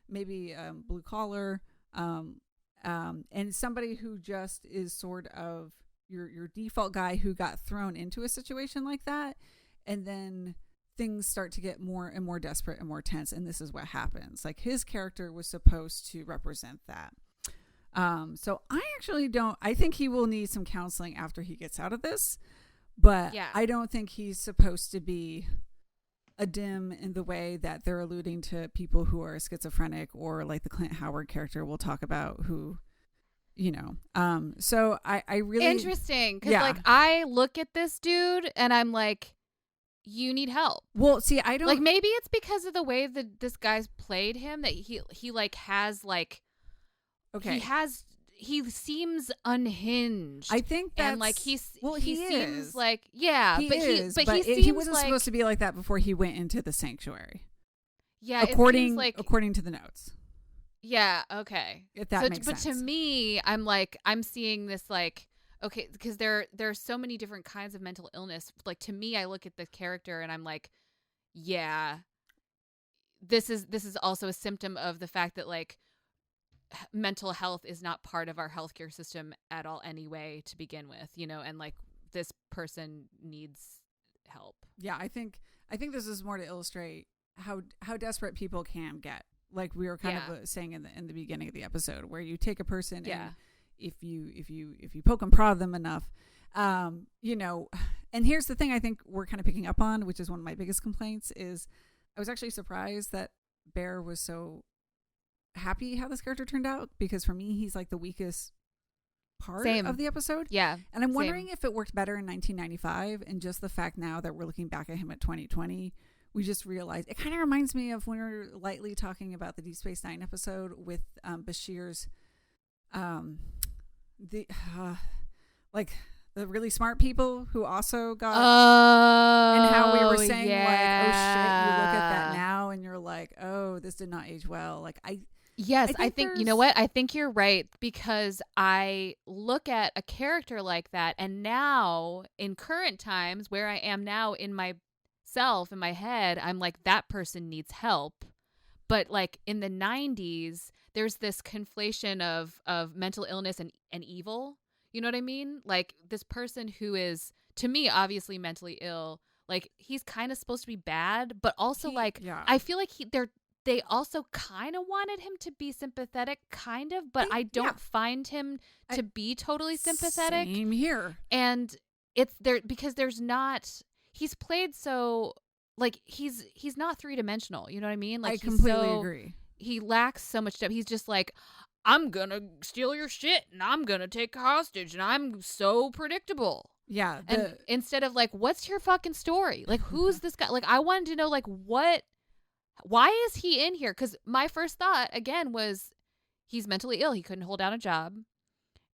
maybe blue collar, and somebody who just is sort of your default guy who got thrown into a situation like that. And then things start to get more and more desperate and more tense. And this is what happens. Like his character was supposed to represent that. So I think he will need some counseling after he gets out of this, but I don't think he's supposed to be a dim in the way that they're alluding to people who are schizophrenic or like the Clint Howard character we'll talk about who, so I really interesting. Cause like I look at this dude and I'm like, you need help. Well, see, I don't like, maybe it's because of the way that this guy's played him that he like has like, okay, he seems unhinged. I think that's, and like he seems is. like he seems he wasn't like, supposed to be like that before he went into the sanctuary. Yeah, according to the notes. Yeah, okay. If that makes sense. But to me, I'm seeing this like, okay, because there are so many different kinds of mental illness. Like to me, I look at the character and I'm like, yeah, this is also a symptom of the fact that like mental health is not part of our healthcare system at all anyway to begin with, and like this person needs help. Yeah, I think this is more to illustrate how desperate people can get. Like we were kind of saying in the beginning of the episode, where you take a person and if you poke and prod them enough, and here's the thing I think we're kind of picking up on, which is one of my biggest complaints, is I was actually surprised that Bear was so happy how this character turned out, because for me he's like the weakest part of the episode. Yeah. And I'm wondering if it worked better in 1995, and just the fact now that we're looking back at him at 2020, we just realized it kind of reminds me of when we were lightly talking about the Deep Space Nine episode with Bashir's the really smart people who also got and how we were saying like, oh shit, you look at that now and you're like, oh, this did not age well. Like I think you know what? I think you're right, because I look at a character like that, and now in current times where I am now in myself, in my head, I'm like, that person needs help. But like in the 90s, there's this conflation of mental illness and evil. You know what I mean? Like this person who is, to me, obviously mentally ill, like he's kind of supposed to be bad, but also I feel like they also kind of wanted him to be sympathetic, kind of, but I don't find him to be totally sympathetic. Same here. And it's there because he's played so like he's not three-dimensional. You know what I mean? Like I completely agree. He lacks so much depth. He's just like, I'm gonna steal your shit and I'm gonna take hostage and I'm so predictable. Yeah. And instead of like, what's your fucking story? Like, who's this guy? Like, I wanted to know, like, why is he in here? Because my first thought, again, was he's mentally ill. He couldn't hold down a job.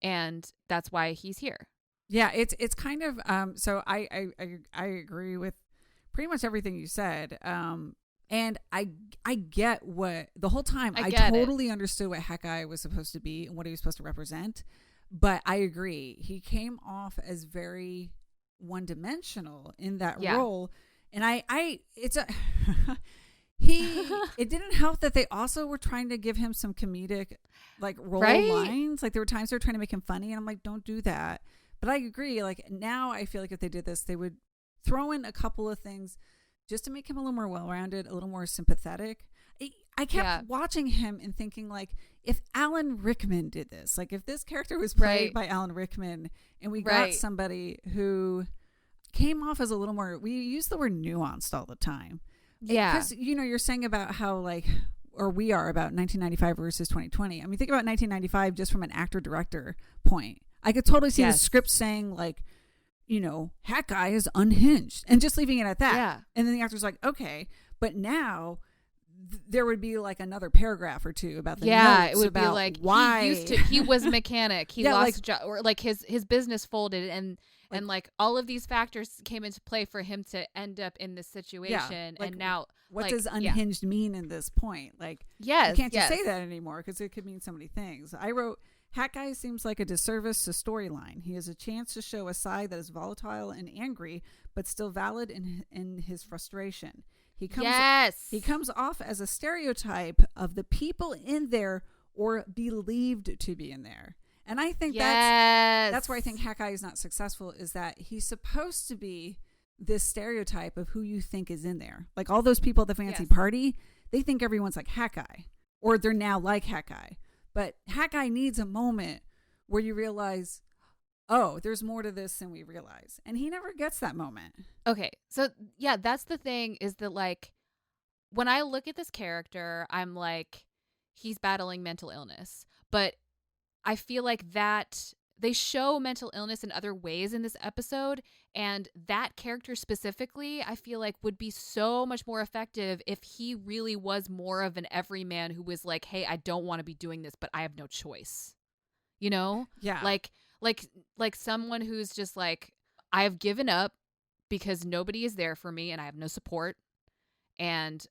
And that's why he's here. Yeah, it's kind of, so I agree with pretty much everything you said. And I get what, the whole time, I totally understood what Hawkeye was supposed to be and what he was supposed to represent. But I agree. He came off as very one-dimensional in that role. And it didn't help that they also were trying to give him some comedic like role lines. Like there were times they were trying to make him funny and I'm like, don't do that. But I agree. Like now I feel like if they did this, they would throw in a couple of things just to make him a little more well-rounded, a little more sympathetic. I kept watching him and thinking like, if Alan Rickman did this, like if this character was played by Alan Rickman and we got somebody who came off as a little more, we use the word nuanced all the time. Yeah. Because, you know, you're saying about how like, or we are about 1995 versus 2020. I mean, think about 1995 just from an actor-director point. I could totally see the script saying like, you know, Hawkeye is unhinged and just leaving it at that. Yeah. And then the actor's like, okay. But now there would be like another paragraph or two about the notes. It would be like why he was a mechanic. He lost a job, or like his business folded and like all of these factors came into play for him to end up in this situation. Like, and now what does unhinged mean in this point? Like, you can't just say that anymore because it could mean so many things. I wrote, Hawkeye seems like a disservice to storyline. He has a chance to show a side that is volatile and angry, but still valid in his frustration. He comes off as a stereotype of the people in there or believed to be in there. And I think that's where I think Hawkeye is not successful, is that he's supposed to be this stereotype of who you think is in there. Like all those people at the fancy party, they think everyone's like Hawkeye, or they're now like Hawkeye. But Hawkeye needs a moment where you realize, oh, there's more to this than we realize. And he never gets that moment. Okay. So, yeah, that's the thing, is that, like, when I look at this character, I'm like, he's battling mental illness. But I feel like that they show mental illness in other ways in this episode. And that character specifically, I feel like would be so much more effective if he really was more of an everyman who was like, hey, I don't want to be doing this, but I have no choice. You know? Yeah. Like someone who's just like, I have given up because nobody is there for me and I have no support. And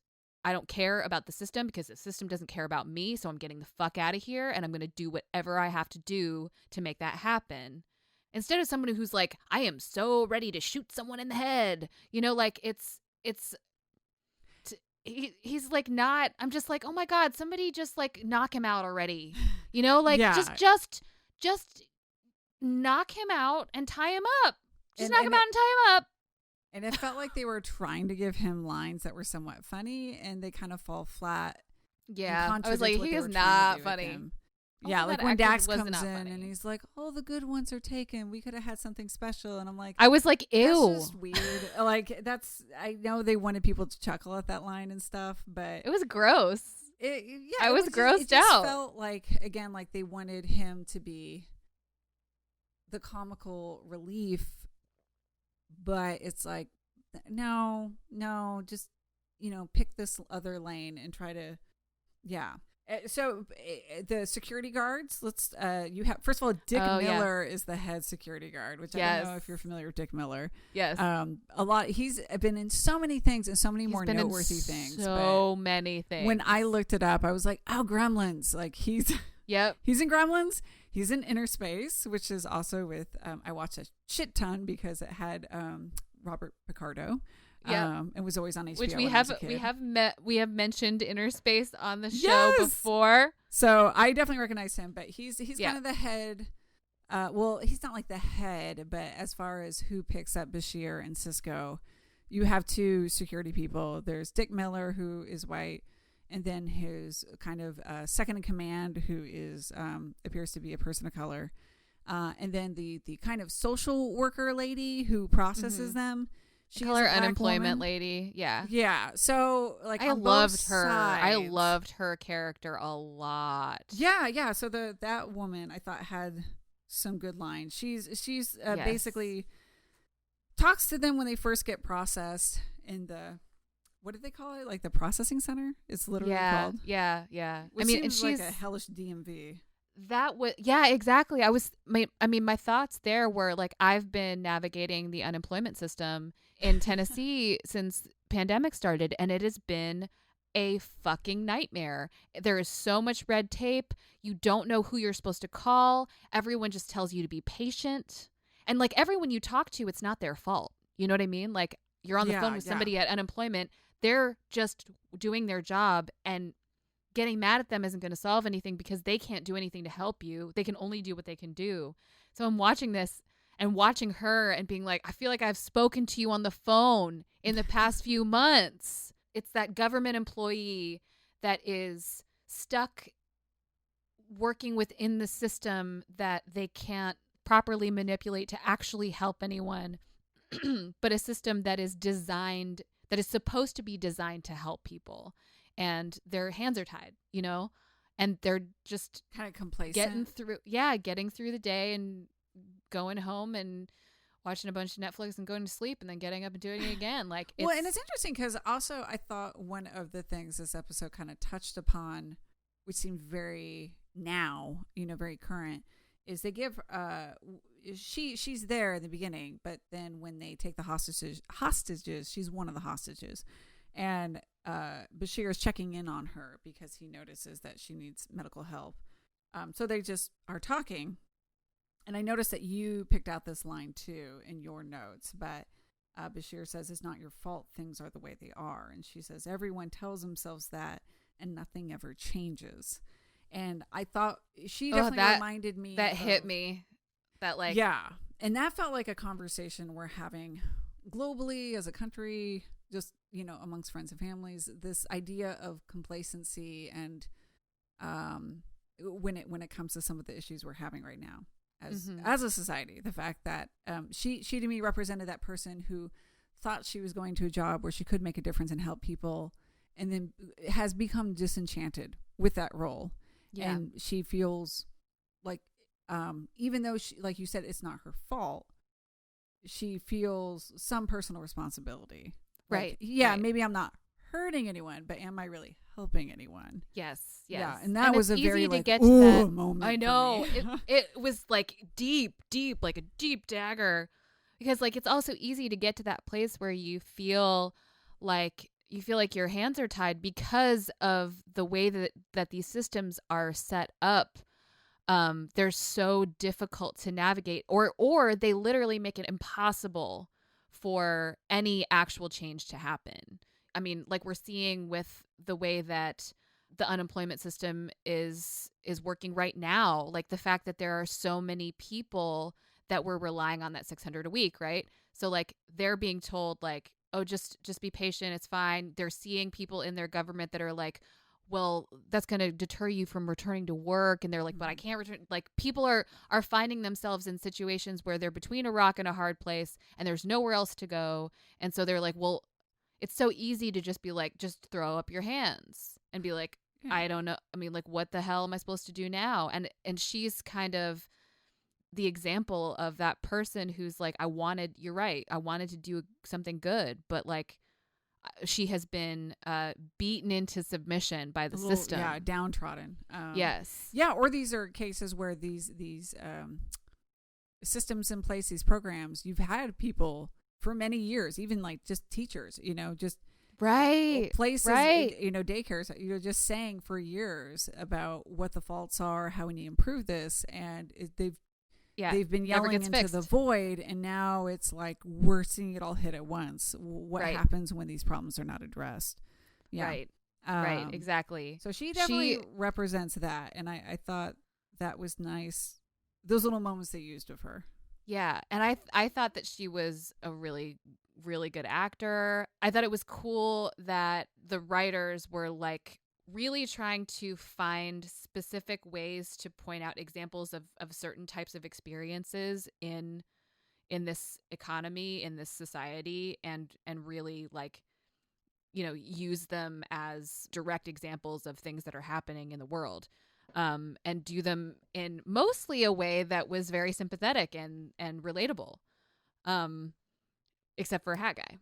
I don't care about the system because the system doesn't care about me. So I'm getting the fuck out of here and I'm going to do whatever I have to do to make that happen. Instead of somebody who's like, I am so ready to shoot someone in the head. You know, like he's like not, I'm just like, oh my God, somebody just like knock him out already. You know, like just knock him out and tie him up. Just knock him out and tie him up. And it felt like they were trying to give him lines that were somewhat funny and they kind of fall flat. Yeah. I was like, he is not funny. Yeah, like when Dax comes in and he's like, "Oh, the good ones are taken. We could have had something special." And I'm like, I was like, "Ew, that's just weird." Like I know they wanted people to chuckle at that line and stuff, but it was gross. I was grossed it just out. Felt like, again, like they wanted him to be the comical relief, but it's like, no, just pick this other lane and try to, So the security guards, you have, first of all, Dick Miller is the head security guard, which I don't know if you're familiar with Dick Miller. Yes. He's been in so many things and so many more noteworthy things. So many things. When I looked it up, I was like, oh, Gremlins. Like he's in Gremlins. He's in Inner Space, which is also with, I watched a shit ton because it had Robert Picardo. and was always on HBO. Which when I was a kid. we have mentioned Inner Space on the show Yes! before. So I definitely recognize him, but he's Yeah. kind of the head. Well, he's not like the head, but as far as who picks up Bashir and Sisko, you have two security people. There's Dick Miller, who is white, and then his kind of second in command, who is appears to be a person of color, and then the kind of social worker lady who processes them. She's Color a black unemployment woman. lady. Yeah. Yeah. So like I on both loved her. I sides- loved her character a lot. Yeah. So that woman I thought had some good lines. She's Yes. basically talks to them when they first get processed in the, what did they call it? Like the processing center? It's literally called. Yeah. Which I mean, and seems she's like a hellish DMV. that was exactly. My thoughts there were like, I've been navigating the unemployment system in Tennessee since pandemic started, and it has been a fucking nightmare. There is so much red tape. You don't know who you're supposed to call. Everyone just tells you to be patient. And like everyone you talk to, it's not their fault. You know what I mean? Like you're on the phone with somebody at unemployment. They're just doing their job, and getting mad at them isn't going to solve anything because they can't do anything to help you. They can only do what they can do. So I'm watching this and watching her and being like, I feel like I've spoken to you on the phone in the past few months. It's that government employee that is stuck working within the system that they can't properly manipulate to actually help anyone, but a system that is designed, that is supposed to be designed to help people. And their hands are tied, you know, and they're just Kind of complacent. getting through the day and going home and watching a bunch of Netflix and going to sleep and then getting up and doing it again. Like, Well, and it's interesting because also I thought one of the things this episode kind of touched upon, which seemed very now, very current, is they give she's there in the beginning, but then when they take the hostages, she's one of the hostages, and Bashir is checking in on her because he notices that she needs medical help. So they just are talking. And I noticed that you picked out this line too in your notes, but Bashir says, it's not your fault. Things are the way they are. And she says, everyone tells themselves that and nothing ever changes. And I thought she definitely reminded me. That hit me. That like. Yeah. And that felt like a conversation we're having globally as a country, just, amongst friends and families, this idea of complacency and when it comes to some of the issues we're having right now as a society, the fact that she to me represented that person who thought she was going to a job where she could make a difference and help people, and then has become disenchanted with that role. Yeah. And she feels like even though she, like you said, it's not her fault, she feels some personal responsibility. Right. Like, yeah, right. Maybe I'm not hurting anyone, but am I really helping anyone? Yes. Yeah, and that was a very like get to that moment. I know. It was like deep, like a deep dagger, because like it's also easy to get to that place where you feel like your hands are tied because of the way that these systems are set up. They're so difficult to navigate, or they literally make it impossible for any actual change to happen. I mean, like we're seeing with the way that the unemployment system is working right now, like the fact that there are so many people that we're relying on that $600 a week, right? So like they're being told like, oh, just be patient, it's fine. They're seeing people in their government that are like, well, that's going to deter you from returning to work. And they're like, but I can't return. Like people are finding themselves in situations where they're between a rock and a hard place and there's nowhere else to go. And so they're like, well, it's so easy to just be like, just throw up your hands and be like, I don't know. I mean, like, what the hell am I supposed to do now? And she's kind of the example of that person who's like, you're right. I wanted to do something good, but like she has been beaten into submission by the system. Yeah, downtrodden. Yes. Yeah, or these are cases where these systems in place, these programs, you've had people for many years, even like just teachers, just right places, right. Daycares, just saying for years about what the faults are, how we need to improve this, and they've Yeah, they've been never yelling gets into the fixed. void, and now it's like we're seeing it all hit at once. What Right. happens when these problems are not addressed? Yeah. Right. Right. Exactly. So she definitely represents that, and I thought that was nice. Those little moments they used of her. Yeah, and I thought that she was a really really good actor. I thought it was cool that the writers were like really trying to find specific ways to point out examples of certain types of experiences in this economy, in this society, and really like, you know, use them as direct examples of things that are happening in the world. And do them in mostly a way that was very sympathetic and relatable, except for a hat guy.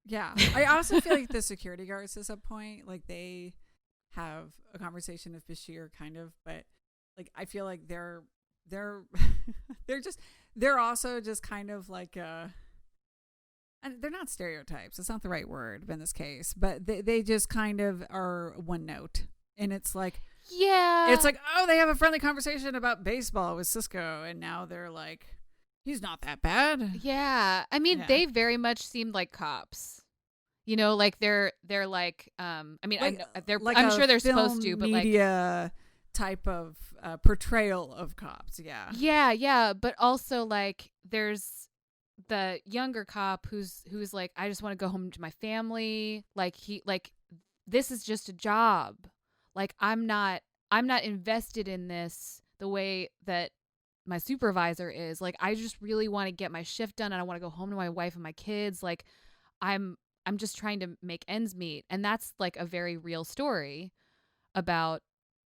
Yeah. I also feel like the security guards at some point, like they have a conversation with Bashir kind of, but like I feel like they're they're also just kind of like and they're not stereotypes. It's not the right word in this case, but they just kind of are one note. And it's like, yeah, it's like, oh, they have a friendly conversation about baseball with Sisko, and now they're like, he's not that bad. Yeah. I mean, they very much seemed like cops. You know, like they're like I mean, like, I'm sure they're supposed to, but media type of portrayal of cops. Yeah. Yeah, yeah, but also like there's the younger cop who's like, I just want to go home to my family. Like this is just a job. Like I'm not invested in this the way that my supervisor is. Like I just really want to get my shift done, and I want to go home to my wife and my kids. Like I'm just trying to make ends meet. And that's like a very real story about,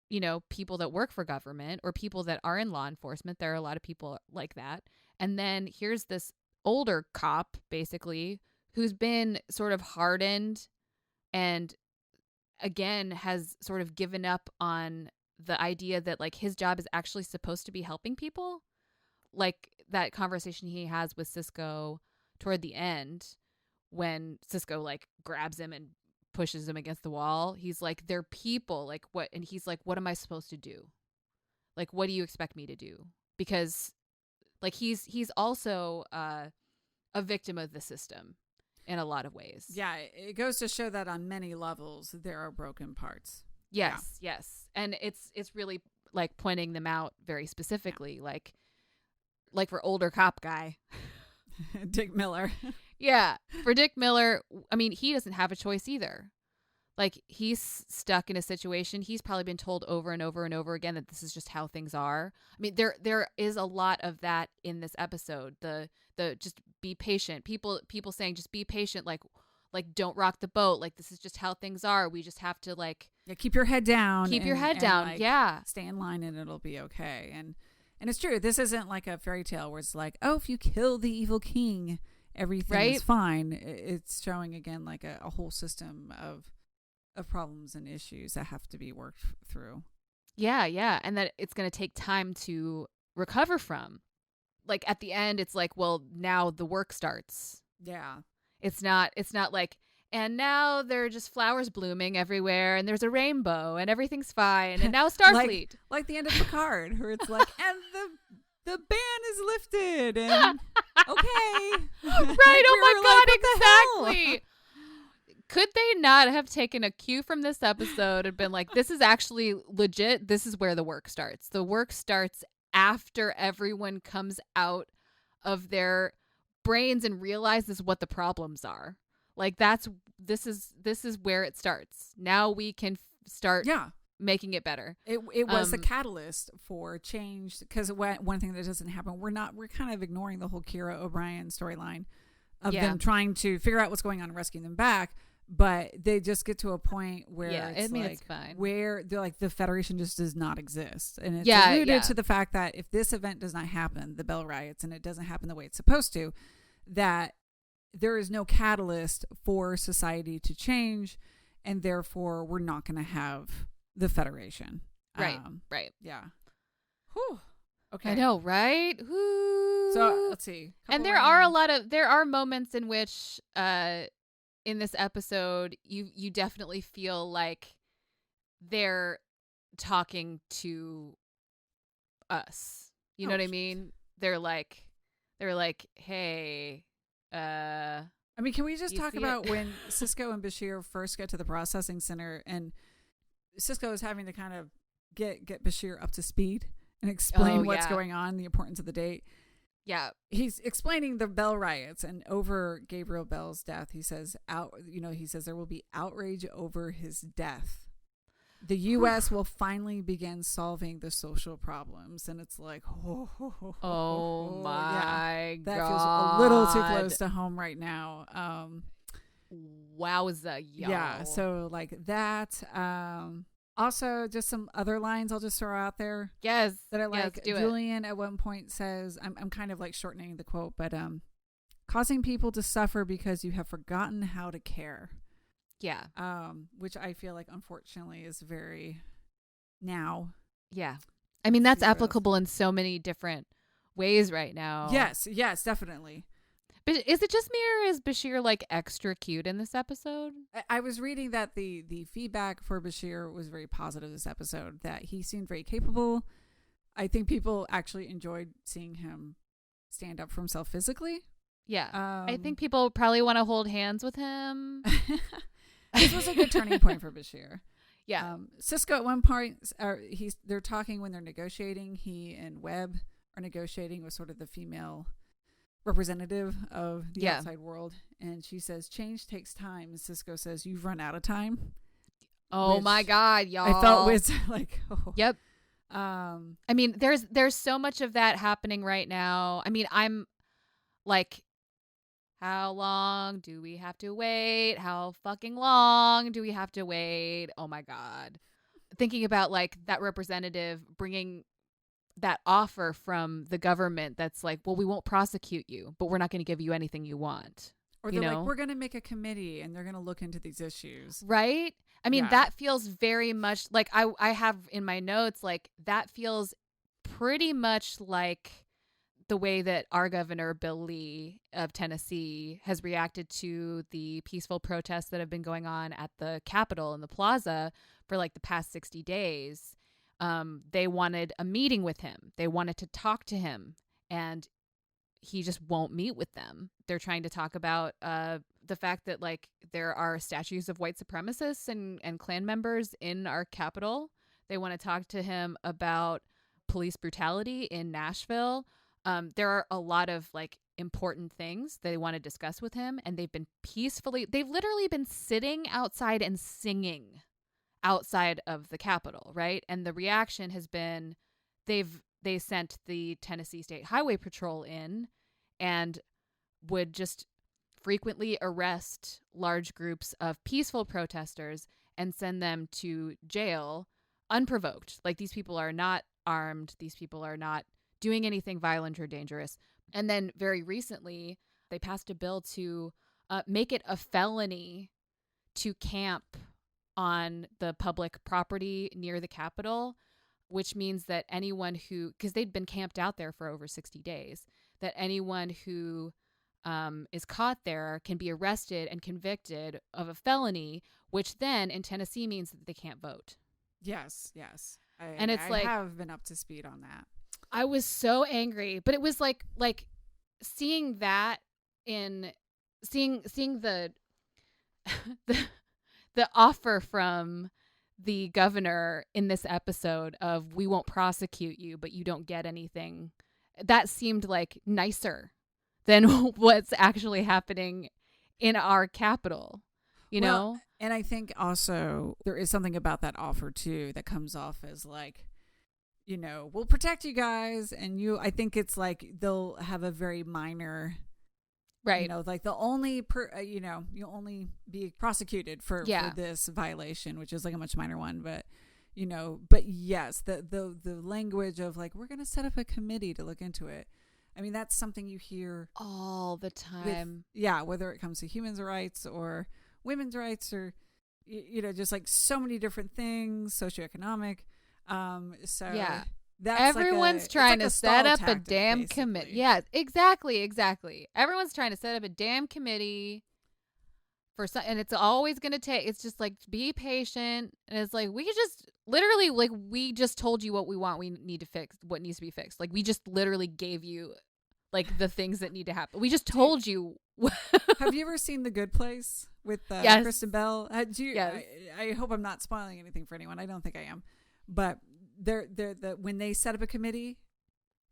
you know, people that work for government or people that are in law enforcement. There are a lot of people like that. And then here's this older cop basically who's been sort of hardened and again has sort of given up on the idea that like his job is actually supposed to be helping people. Like that conversation he has with Sisko toward the end when Sisko like grabs him and pushes him against the wall. He's like, they're people, like what? And he's like, what am I supposed to do? Like, what do you expect me to do? Because like he's also a victim of the system in a lot of ways. Yeah, it goes to show that on many levels there are broken parts. Yes, yes. And it's really like pointing them out very specifically, like for older cop guy. Dick Miller. Yeah, for Dick Miller, I mean, he doesn't have a choice either. Like he's stuck in a situation. He's probably been told over and over and over again that this is just how things are. I mean, there is a lot of that in this episode. The just be patient. People saying just be patient, like don't rock the boat. Like this is just how things are. We just have to like keep your head down. Keep your head down. Like, yeah. Stay in line and it'll be okay. And it's true. This isn't like a fairy tale where it's like, oh, if you kill the evil king, everything is fine. It's showing again like a whole system of problems and issues that have to be worked through. Yeah, yeah. And that it's going to take time to recover from. Like at the end, it's like, well, now the work starts. Yeah. It's not like, and now there are just flowers blooming everywhere and there's a rainbow and everyth's fine. And now Starfleet. like the end of Picard where it's like, and the ban is lifted and okay. Right. Oh my like, God. Exactly. Could they not have taken a cue from this episode and been like, this is actually legit. This is where the work starts. The work starts after everyone comes out of their brains and realizes what the problems are. Like this is where it starts. Now we can start making it better. It was the catalyst for change because one thing that doesn't happen, we're kind of ignoring the whole Kira O'Brien storyline of them trying to figure out what's going on and rescue them back. But they just get to a point where it's fine. Where they're like the Federation just does not exist, and it's alluded to the fact that if this event does not happen, the Bell Riots, and it doesn't happen the way it's supposed to, that there is no catalyst for society to change, and therefore we're not going to have the Federation. Right. Right. Yeah. Whew. Okay. I know, right? Whoo. So let's see. And there are moments in which in this episode you definitely feel like they're talking to us. You know what I mean? they're like, hey, I mean, can we just You talk see about it? when Sisko and Bashir first get to the processing center, and Sisko is having to kind of get Bashir up to speed and explain Oh, what's yeah. going on, the importance of the date. yeah, He's explaining the Bell Riots, and over Gabriel Bell's death, he says he says there will be outrage over his death. The U.S. will finally begin solving the social problems, and it's like, oh yeah, my that God. feels a little too close to home right now. Wowza, y'all. Yeah, so like that. Also, just some other lines I'll just throw out there yes, that I like. yes, do it. Julian at one point says, I'm kind of like shortening the quote, but causing people to suffer because you have forgotten how to care. Yeah, Which I feel like unfortunately is very now. yeah. I mean, that's See both. applicable in so many different ways right now. Yes, definitely. But is it just me, or is Bashir like extra cute in this episode? I was reading that the feedback for Bashir was very positive this episode, that he seemed very capable. I think people actually enjoyed seeing him stand up for himself physically. Yeah. I think people probably want to hold hands with him. This was a good turning point for Bashir. Yeah. Sisko at one point, they're talking when they're negotiating. He and Webb are negotiating with sort of the female representative of the outside world, and she says change takes time, and Sisko says you've run out of time. Oh my God, y'all. I felt was like, oh. Yep. I mean, there's so much of that happening right now. I mean, I'm like, how long do we have to wait? How fucking long do we have to wait? Oh my God. Thinking about like that representative bringing that offer from the government that's like, well, we won't prosecute you, but we're not going to give you anything you want. Or they're like, we're going to make a committee and they're going to look into these issues. Right? I mean, Yeah. that feels very much like I have in my notes, like that feels pretty much like the way that our governor, Bill Lee of Tennessee, has reacted to the peaceful protests that have been going on at the Capitol and the plaza for like the past 60 days. They wanted a meeting with him. They wanted to talk to him, and he just won't meet with them. They're trying to talk about the fact that like there are statues of white supremacists and Klan members in our Capitol. They want to talk to him about police brutality in Nashville. There are a lot of like important things they want to discuss with him, and they've literally been sitting outside and singing outside of the Capitol, right? And the reaction has been they sent the Tennessee State Highway Patrol in and would just frequently arrest large groups of peaceful protesters and send them to jail unprovoked. Like, these people are not armed. These people are not doing anything violent or dangerous. And then very recently, they passed a bill to make it a felony to camp on the public property near the Capitol, which means that anyone who, because they'd been camped out there for over 60 days, that anyone who is caught there can be arrested and convicted of a felony, which then in Tennessee means that they can't vote. Yes. And it's like, I have been up to speed on that. I was so angry, but it was like seeing that seeing the the offer from the governor in this episode of, we won't prosecute you, but you don't get anything. That seemed like nicer than what's actually happening in our Capitol, you know? And I think also there is something about that offer too that comes off as like, you know, we'll protect you guys, and I think it's like they'll have a very minor, right? You know, like they'll only you'll only be prosecuted for this violation, which is like a much minor one, but yes, the language of like, we're going to set up a committee to look into it. I mean, that's something you hear all the time. Whether it comes to human rights or women's rights, or just like so many different things, socioeconomic. That's everyone's like trying to set up tactic, a damn committee. Yeah, exactly. Everyone's trying to set up a damn committee and it's always going to take, it's just like, be patient. And it's like, we just literally, like, we just told you what we want. We need to fix what needs to be fixed. Like, we just literally gave you like the things that need to happen. We just told you. Have you ever seen The Good Place with Yes. Kristen Bell? Yes. I hope I'm not spoiling anything for anyone. I don't think I am. But when they set up a committee,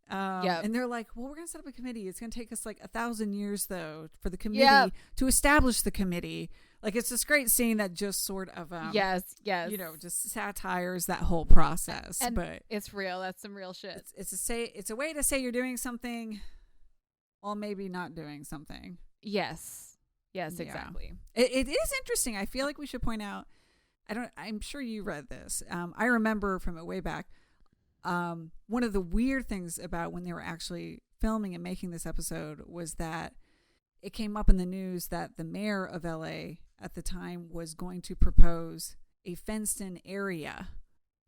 and they're like, well, we're going to set up a committee. It's going to take us like 1,000 years, though, for the committee to establish the committee. Like, it's this great scene that just sort of, yes, just satires that whole process. But it's real. That's some real shit. It's a way to say you're doing something while maybe not doing something. Yes, exactly. It is interesting. I feel like we should point out, I'm sure you read this. I remember from it way back. One of the weird things about when they were actually filming and making this episode was that it came up in the news that the mayor of LA at the time was going to propose a fenced-in area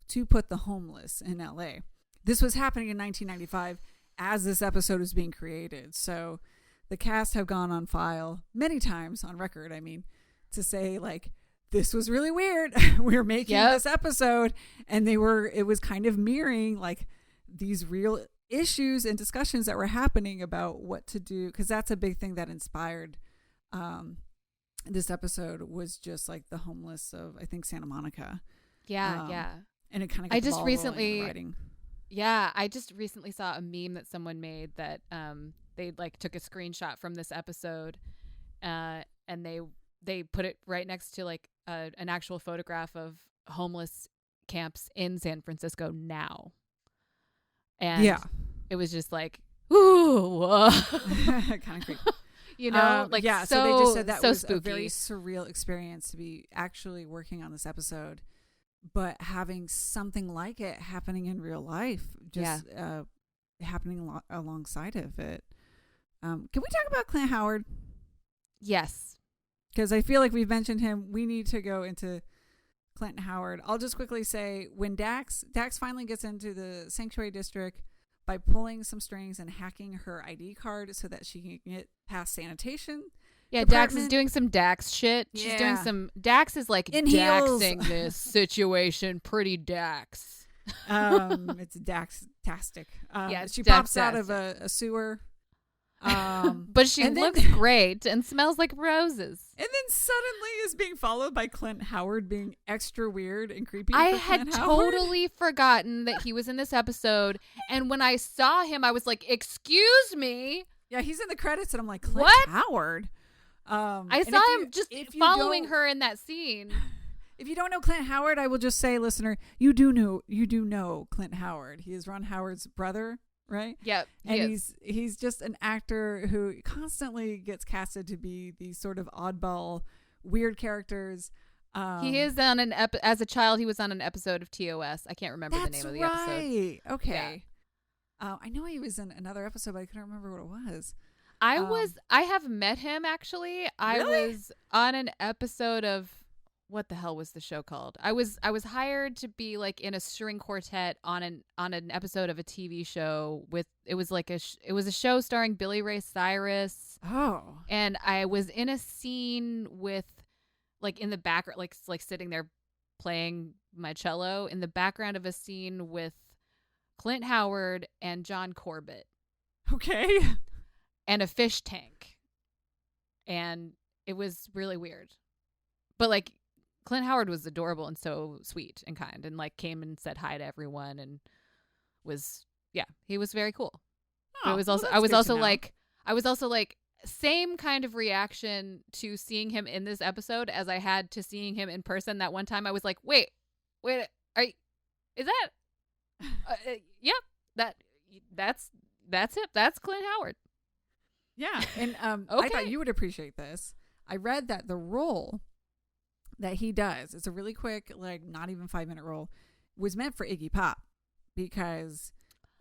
to put the homeless in LA. This was happening in 1995 as this episode was being created. So the cast have gone on file many times, on record, I mean, to say, like, this was really weird. We're making this episode, and it was kind of mirroring like these real issues and discussions that were happening about what to do. Because that's a big thing that inspired this episode, was just like the homeless of, I think, Santa Monica. Yeah. And it kind of I just recently saw a meme that someone made that they like took a screenshot from this episode, and they put it right next to like an actual photograph of homeless camps in San Francisco now. And it was just like, ooh, kind of creepy. You know, so they just said that was spooky. A very surreal experience to be actually working on this episode, but having something like it happening in real life, just happening alongside of it. Can we talk about Clint Howard? Yes. Because I feel like we've mentioned him. We need to go into Clint Howard. I'll just quickly say, when Dax finally gets into the Sanctuary District by pulling some strings and hacking her ID card so that she can get past sanitation. Yeah, Dax is doing some Dax shit. She's doing some... Dax is like Daxing this situation pretty Dax. It's Dax-tastic. She pops out of a sewer. But she looks great and smells like roses. And then suddenly is being followed by Clint Howard being extra weird and creepy. I had totally forgotten that he was in this episode, and when I saw him, I was like, "Excuse me." Yeah, he's in the credits, and I'm like, Clint Howard. I saw him just following her in that scene. If you don't know Clint Howard, I will just say, listener, you do know Clint Howard. He is Ron Howard's brother. Right? Yep. And he's just an actor who constantly gets casted to be these sort of oddball, weird characters. He is on as a child, he was on an episode of TOS. I can't remember the name of the episode. Okay. Yeah. I know he was in another episode, but I couldn't remember what it was. I have met him actually. I was on an episode of, what the hell was the show called? I was hired to be like in a string quartet on an episode of a TV show with, it was a show starring Billy Ray Cyrus. Oh. And I was in a scene with, like, in the background, like sitting there playing my cello in the background of a scene with Clint Howard and John Corbett. Okay. And a fish tank. And it was really weird. But like, Clint Howard was adorable and so sweet and kind, and like came and said hi to everyone, and he was very cool. Oh, I was also like same kind of reaction to seeing him in this episode as I had to seeing him in person that one time. I was like, wait, is that? Yep, that's it. That's Clint Howard. Yeah, and okay. I thought you would appreciate this. I read that the role that he does, it's a really quick, like not even 5-minute role, was meant for Iggy Pop, because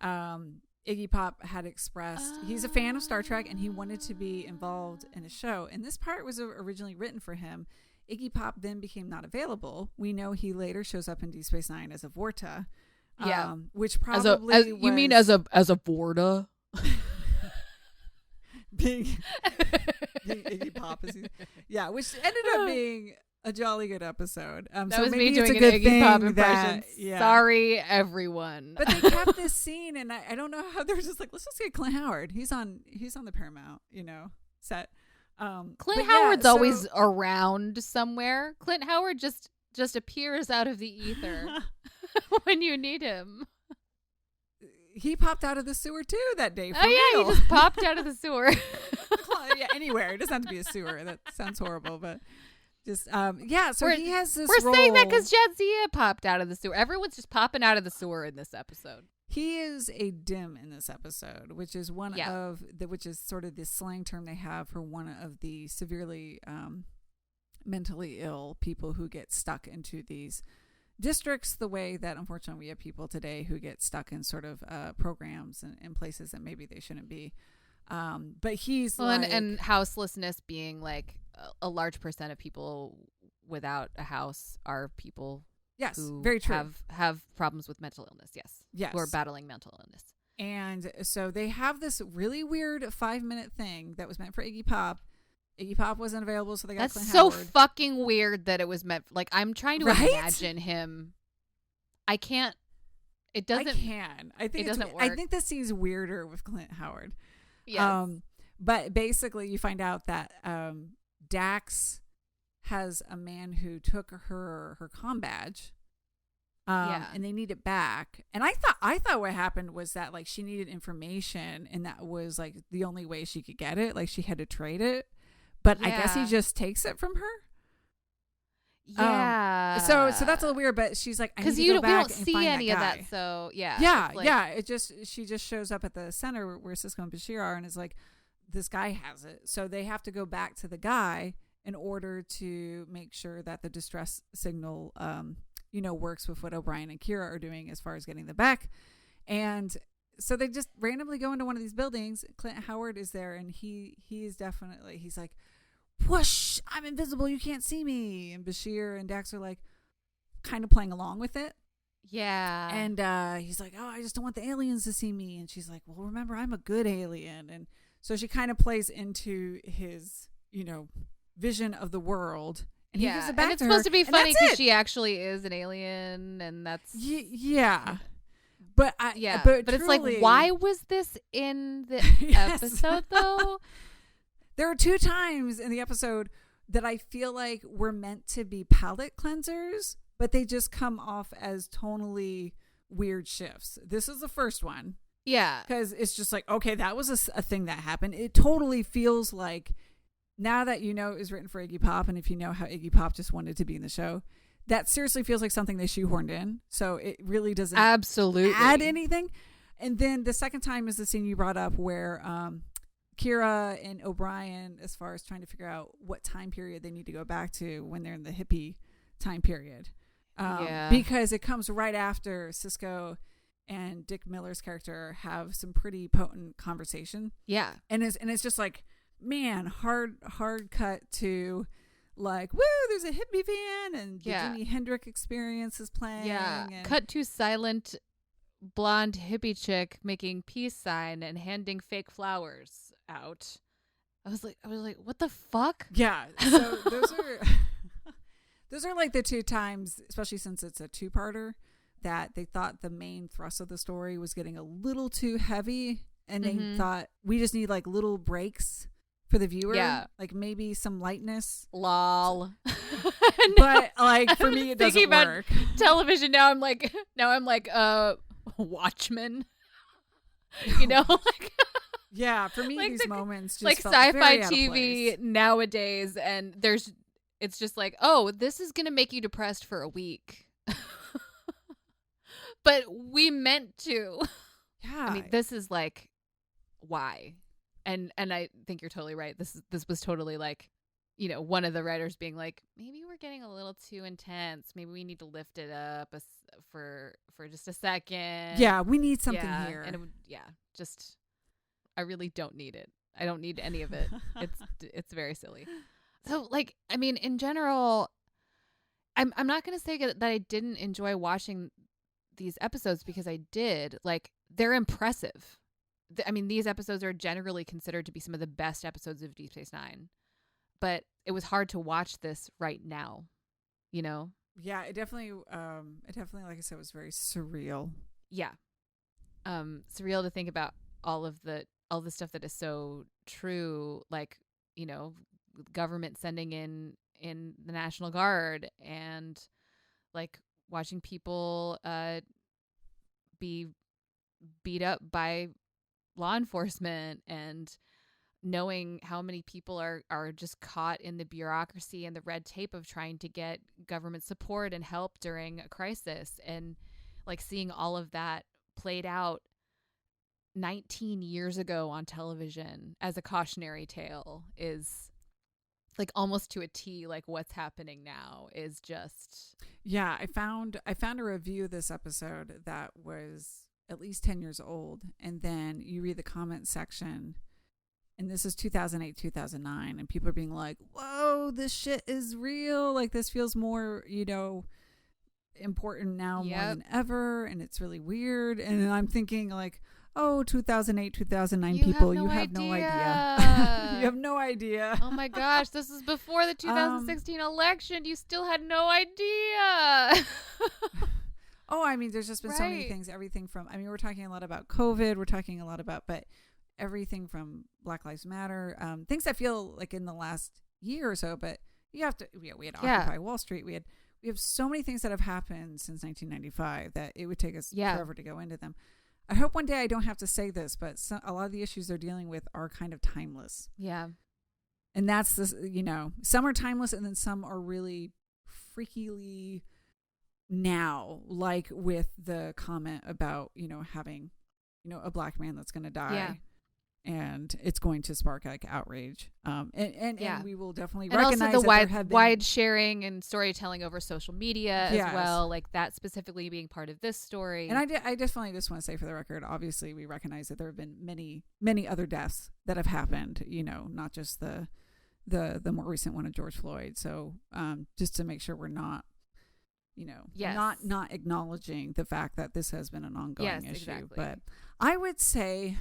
Iggy Pop had expressed he's a fan of Star Trek and he wanted to be involved in a show, and this part was originally written for him. Iggy Pop then became not available. We know he later shows up in Deep Space Nine as a Vorta, which probably you mean as a Vorta. being Iggy Pop. Yeah, which ended up being a jolly good episode. That so was maybe me doing it's a an good Iggy Pop thing impression. that, Sorry, everyone. But they kept this scene, and I don't know how they're just like, let's just get Clint Howard. He's on the Paramount, set. Clint Howard's always around somewhere. Clint Howard just appears out of the ether when you need him. He popped out of the sewer too that day. Oh yeah, he just popped out of the sewer. Yeah, anywhere. It doesn't have to be a sewer. That sounds horrible, but just yeah. So he has this. We're role. saying that because Jadzia popped out of the sewer. Everyone's just popping out of the sewer in this episode. He is a dim in this episode, which is which is sort of the slang term they have for one of the severely mentally ill people who get stuck into these districts, the way that unfortunately we have people today who get stuck in sort of programs and places that maybe they shouldn't be. But he's and houselessness being like a large percent of people without a house are people who very true. have problems with mental illness. Yes. Who are battling mental illness. And so they have this really weird 5-minute thing that was meant for Iggy Pop. Iggy Pop wasn't available, so they got Clint Howard. That's so fucking weird that it was meant. Like, I'm trying to imagine him. I can't. It doesn't. I can. I think it doesn't work. I think this scene's weirder with Clint Howard. Yes. But basically, you find out that Dax has a man who took her comm badge. And they need it back. And I thought what happened was that like she needed information, and that was like the only way she could get it. Like she had to trade it. But I guess he just takes it from her. Yeah. So that's a little weird. But she's like, because we don't see any of that. So yeah. Yeah. She just shows up at the center where Sisko and Bashir are, and is like, this guy has it. So they have to go back to the guy in order to make sure that the distress signal, works with what O'Brien and Kira are doing as far as getting the back. And so they just randomly go into one of these buildings. Clint Howard is there, and he's like, whoosh, I'm invisible, you can't see me. And Bashir and Dax are like kind of playing along with it. Yeah. And he's like, oh, I just don't want the aliens to see me. And she's like, well, remember, I'm a good alien. And so she kind of plays into his, vision of the world. And he gives it back and it's to her, supposed to be funny because it. she actually is an alien, and that's yeah. But but truly, it's like, why was this in the episode though? There are 2 times in the episode that I feel like were meant to be palate cleansers, but they just come off as tonally weird shifts. This is the first one. Yeah. Because it's just like, okay, that was a thing that happened. It totally feels like, now that it was written for Iggy Pop, and if you know how Iggy Pop just wanted to be in the show, that seriously feels like something they shoehorned in. So it really doesn't absolutely add anything. And then the second time is the scene you brought up where Kira and O'Brien, as far as trying to figure out what time period they need to go back to when they're in the hippie time period. Because it comes right after Sisko and Dick Miller's character have some pretty potent conversation. Yeah. And it's just like, man, hard cut to like, woo, there's a hippie van, and the Jimi Hendrix Experience is playing. Yeah. And cut to silent blonde hippie chick making peace sign and handing fake flowers out. I was like, what the fuck? Yeah. So those are like the 2 times, especially since it's a 2-parter, that they thought the main thrust of the story was getting a little too heavy, and they thought we just need like little breaks for the viewer. Yeah. Like maybe some lightness. Lol. But like for me, it doesn't work. Television now. I'm like Watchmen. Yeah, for me, like these moments just like felt sci-fi very out of TV place. nowadays, and it's just like, oh, this is gonna make you depressed for a week. But we meant to. Yeah. I mean, this is like, why? And I think you're totally right. This was totally like, one of the writers being like, maybe we're getting a little too intense. Maybe we need to lift it up for just a second. Yeah, we need something here. And I really don't need it. I don't need any of it. It's very silly. So like, I mean, in general, I'm not going to say that I didn't enjoy watching these episodes, because I did. Like, they're impressive. I mean, these episodes are generally considered to be some of the best episodes of Deep Space Nine, but it was hard to watch this right now, you know? Yeah, it definitely, like I said, was very surreal. Yeah. Surreal to think about all the stuff that is so true, like, you know, government sending in the National Guard, and like watching people be beat up by law enforcement, and knowing how many people are just caught in the bureaucracy and the red tape of trying to get government support and help during a crisis, and like seeing all of that played out 19 years ago on television as a cautionary tale is like almost to a T. Like what's happening now is just, yeah. I found a review of this episode that was at least 10 years old, and then you read the comment section, and this is 2008, 2009, and people are being like, whoa, this shit is real, like this feels more, you know, important now more than ever, and it's really weird. And I'm thinking like, oh, 2008, 2009 people, you have no idea. You have no idea. Oh my gosh, this is before the 2016 election. You still had no idea. Oh, I mean, there's just been so many things, everything from, I mean, we're talking a lot about COVID, we're talking a lot about, but everything from Black Lives Matter, things that feel like in the last year or so, but you have to, we had Occupy Wall Street, we have so many things that have happened since 1995 that it would take us forever to go into them. I hope one day I don't have to say this, but a lot of the issues they're dealing with are kind of timeless. Yeah. And that's this, you know, some are timeless and then some are really freakily now, like with the comment about, you know, having, you know, a black man that's going to die. Yeah. And it's going to spark like outrage. And we will definitely and recognize also the that wide sharing and storytelling over social media as well, like that specifically being part of this story. And I definitely just want to say for the record, obviously we recognize that there have been many other deaths that have happened, you know, not just the more recent one of George Floyd. So just to make sure we're not, you know, not acknowledging the fact that this has been an ongoing issue. Exactly. But I would say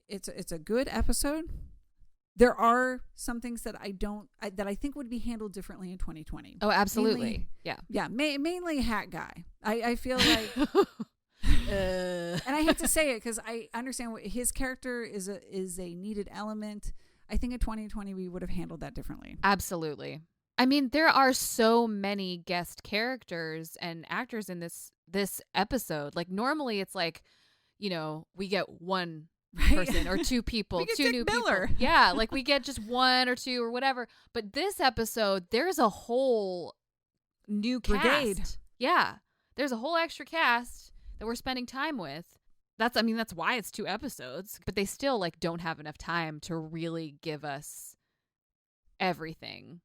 it's a good episode. There are some things that I think would be handled differently in 2020. Oh, absolutely. Mainly Hat Guy. I feel like, and I hate to say it because I understand his character is a needed element. I think in 2020 we would have handled that differently. Absolutely. I mean, there are so many guest characters and actors in this episode. Like normally it's like, you know, we get one person or two people, two new people. Yeah, like we get just one or two or whatever. But this episode, there's a whole new brigade. Cast. Yeah, there's a whole extra cast that we're spending time with. That's why it's 2 episodes. But they still like don't have enough time to really give us everything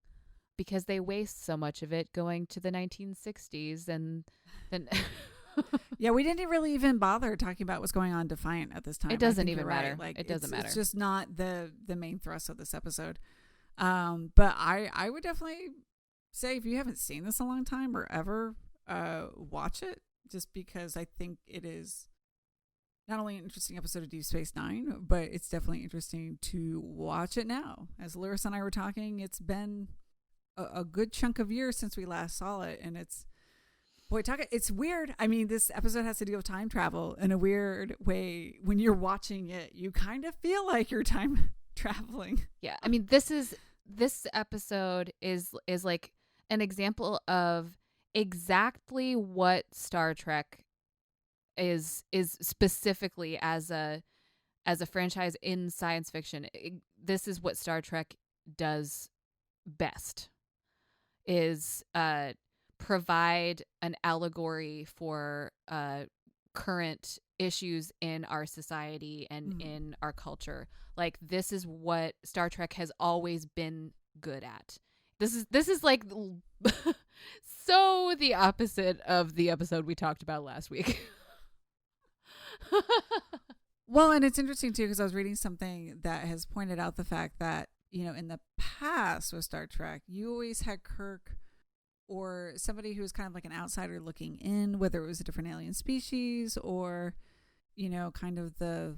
because they waste so much of it going to the 1960s and then. Yeah, we didn't really even bother talking about what's going on Defiant at this time. It doesn't even matter. Right. Like, it doesn't matter. It's just not the main thrust of this episode. But I would definitely say if you haven't seen this a long time or ever, watch it just because I think it is not only an interesting episode of Deep Space Nine, but it's definitely interesting to watch it now. As Larissa and I were talking, it's been a good chunk of years since we last saw it, and it's weird. I mean, this episode has to deal with time travel in a weird way. When you're watching it, you kind of feel like you're time traveling. Yeah. I mean, this episode is like an example of exactly what Star Trek is specifically as a franchise in science fiction. This is what Star Trek does best, is provide an allegory for current issues in our society and in our culture. Like this is what Star Trek has always been good at. This is like so the opposite of the episode we talked about last week. Well, and it's interesting too because I was reading something that has pointed out the fact that, you know, in the past with Star Trek, you always had Kirk or somebody who was kind of like an outsider looking in, whether it was a different alien species or, kind of the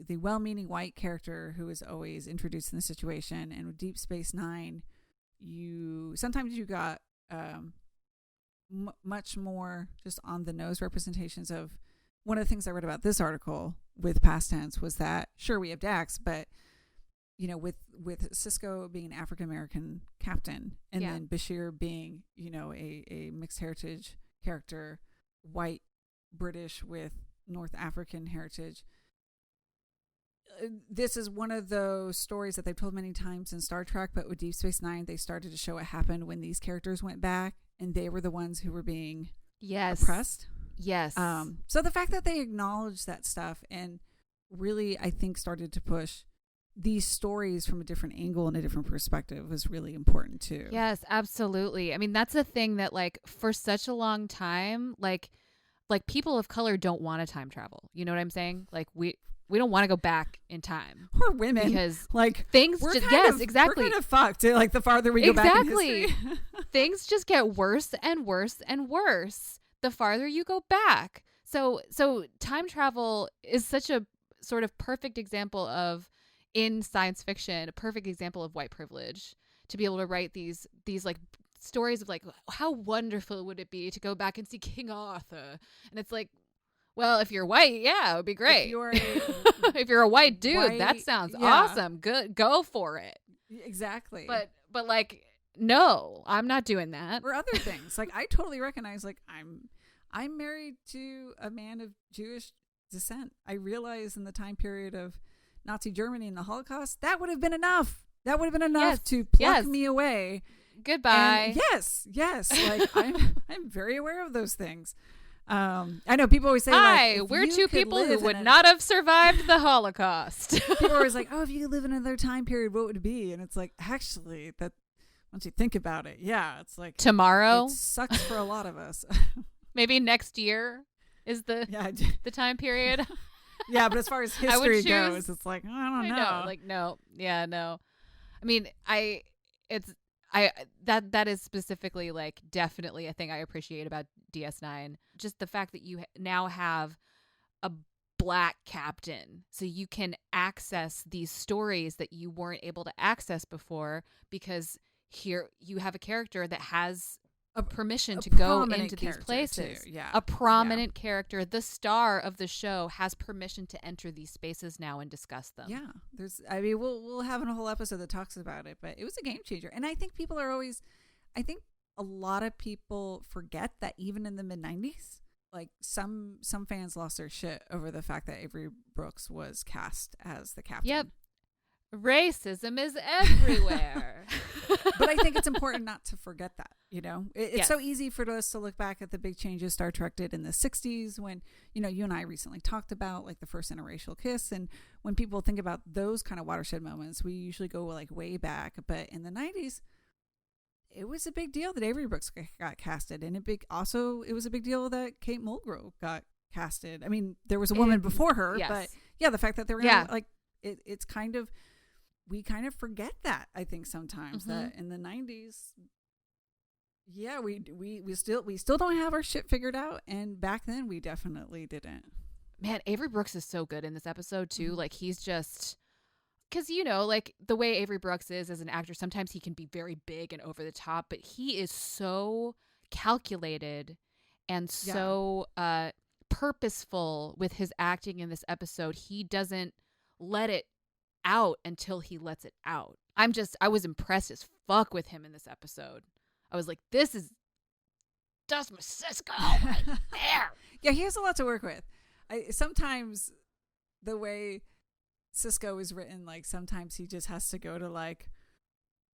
well-meaning white character who is always introduced in the situation. And with Deep Space Nine, sometimes you got much more just on the nose representations of. One of the things I read about this article with past tense was that sure we have Dax, but with Sisko being an African American captain, and then Bashir being a mixed heritage character, white British with North African heritage. This is one of those stories that they've told many times in Star Trek, but with Deep Space Nine, they started to show what happened when these characters went back, and they were the ones who were being oppressed. Yes. So the fact that they acknowledged that stuff and really, I think, started to push these stories from a different angle and a different perspective was really important too. Yes, absolutely. I mean, that's a thing that like for such a long time, like people of color don't want to time travel. You know what I'm saying? Like we don't want to go back in time. We're women. Because like things just, exactly. We're kind of fucked. Like the farther we go back in history. Things just get worse and worse and worse the farther you go back. So time travel is such a sort of perfect example of, in science fiction, a perfect example of white privilege, to be able to write these like stories of like, how wonderful would it be to go back and see King Arthur? And it's like, well, if you're white, yeah, it would be great. If you're a white dude, that sounds awesome. Good, go for it. Exactly. But like, no, I'm not doing that. Or other things. Like I totally recognize, like I'm married to a man of Jewish descent. I realize in the time period of Nazi Germany and the Holocaust, that would have been enough. That would have been enough to pluck me away. Goodbye. And yes. Like I'm very aware of those things. I know people always say, hi, like, we're two people who would not have survived the Holocaust. People are always like, oh, if you could live in another time period, what would it be? And it's like, actually, that once you think about it, it's like tomorrow. It sucks for a lot of us. Maybe next year is the time period. Yeah, but as far as history goes, it's like, I don't know. Like, no. Yeah, no. I mean, that is specifically like definitely a thing I appreciate about DS9. Just the fact that you now have a black captain, so you can access these stories that you weren't able to access before, because here you have a character that has permission to go into these places. A prominent character, the star of the show, has permission to enter these spaces now and discuss them. We'll have a whole episode that talks about it, but it was a game changer. And I think a lot of people forget that even in the mid-90s, like some fans lost their shit over the fact that Avery Brooks was cast as the captain. Yep. Racism is everywhere. But I think it's important not to forget that, it's so easy for us to look back at the big changes Star Trek did in the 60s when, you and I recently talked about like the first interracial kiss. And when people think about those kind of watershed moments, we usually go like way back. But in the 90s, it was a big deal that Avery Brooks got casted. And it was a big deal that Kate Mulgrew got casted. I mean, there was a woman before her, but the fact that they were like, it's kind of, we kind of forget that, I think sometimes, that in the 90s, we still don't have our shit figured out, and back then we definitely didn't. Man, Avery Brooks is so good in this episode too. Like he's just, because like the way Avery Brooks is as an actor, sometimes he can be very big and over the top, but he is so calculated and so purposeful with his acting in this episode. He doesn't let it out until he lets it out. I was impressed as fuck with him in this episode. I was like, that's my Sisko right there. Yeah, he has a lot to work with. Sometimes the way Sisko is written, like sometimes he just has to go to like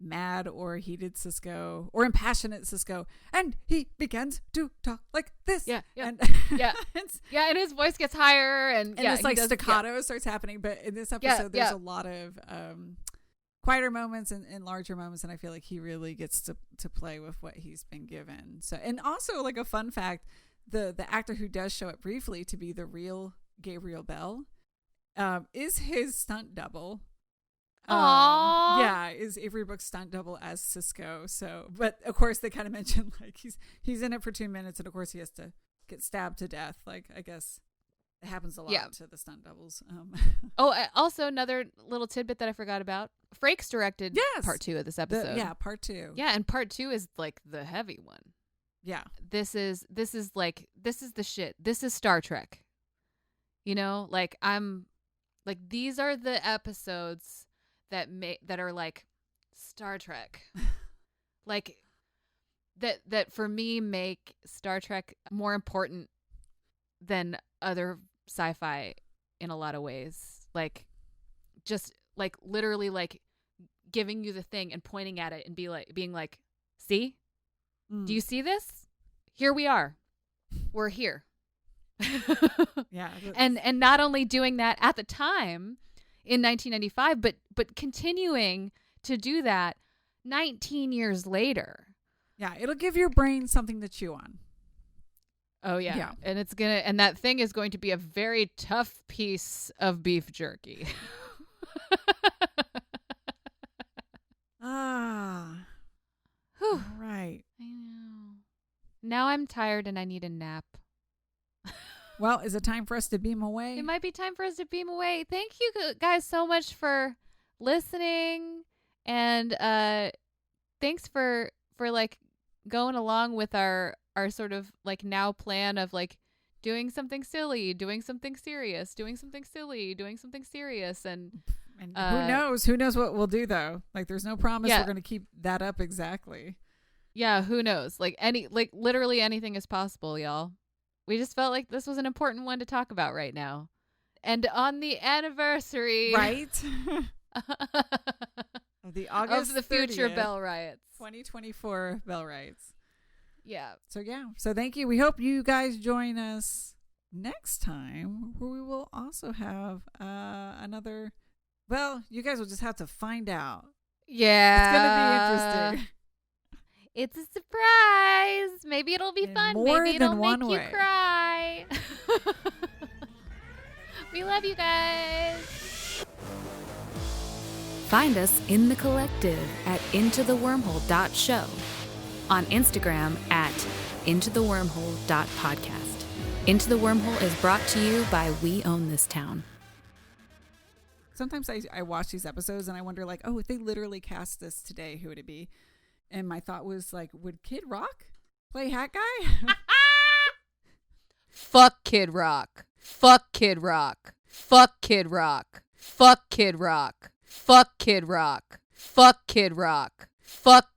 mad or heated Sisko or impassionate Sisko, and he begins to talk like this. And his voice gets higher, and this like staccato starts happening. But in this episode, there's a lot of quieter moments and larger moments, and I feel like he really gets to play with what he's been given. So, and also like a fun fact, the actor who does show up briefly to be the real Gabriel Bell is his stunt double. Is Avery Brooks' stunt double as Sisko. So, but of course they kind of mentioned like he's in it for 2 minutes, and of course he has to get stabbed to death. Like, I guess It happens a lot to the stunt doubles. Also another little tidbit that I forgot about. Frakes directed part 2 of this episode. Part 2. Yeah, and part 2 is like the heavy one. Yeah. This is the shit. This is Star Trek. You know, like these are the episodes that are like Star Trek. Like that for me make Star Trek more important than other sci-fi in a lot of ways. Like just like literally like giving you the thing and pointing at it and being like, see? Do you see this? Here we are. We're here. Yeah. And not only doing that at the time in 1995, but continuing to do that 19 years later. Yeah, it'll give your brain something to chew on. Oh yeah. And that thing is going to be a very tough piece of beef jerky. All right. I know. Now I'm tired and I need a nap. Well, is it time for us to beam away? It might be time for us to beam away. Thank you guys so much for listening, and thanks for like going along with our sort of like now plan of like doing something silly, doing something serious, doing something silly, doing something serious, and who knows what we'll do though. Like there's no promise we're going to keep that up exactly. Yeah, who knows? Like literally anything is possible, y'all. We just felt like this was an important one to talk about right now. And on the anniversary, right? of the August of the future 30th, Bell Riots. 2024 Bell Riots. Yeah. So thank you. We hope you guys join us next time, where we will also have another. Well, you guys will just have to find out. Yeah. It's going to be interesting. It's a surprise. Maybe it'll be fun. Maybe it'll make you cry. We love you guys. Find us in the collective at intothewormhole.show, on Instagram at intothewormhole.podcast. Into the Wormhole is brought to you by We Own This Town. Sometimes I watch these episodes and I wonder like, oh, if they literally cast this today, who would it be? And my thought was like, would Kid Rock play Hat Guy? Fuck Kid Rock. Fuck Kid Rock. Fuck Kid Rock. Fuck Kid Rock. Fuck Kid Rock. Fuck Kid Rock. Fuck Kid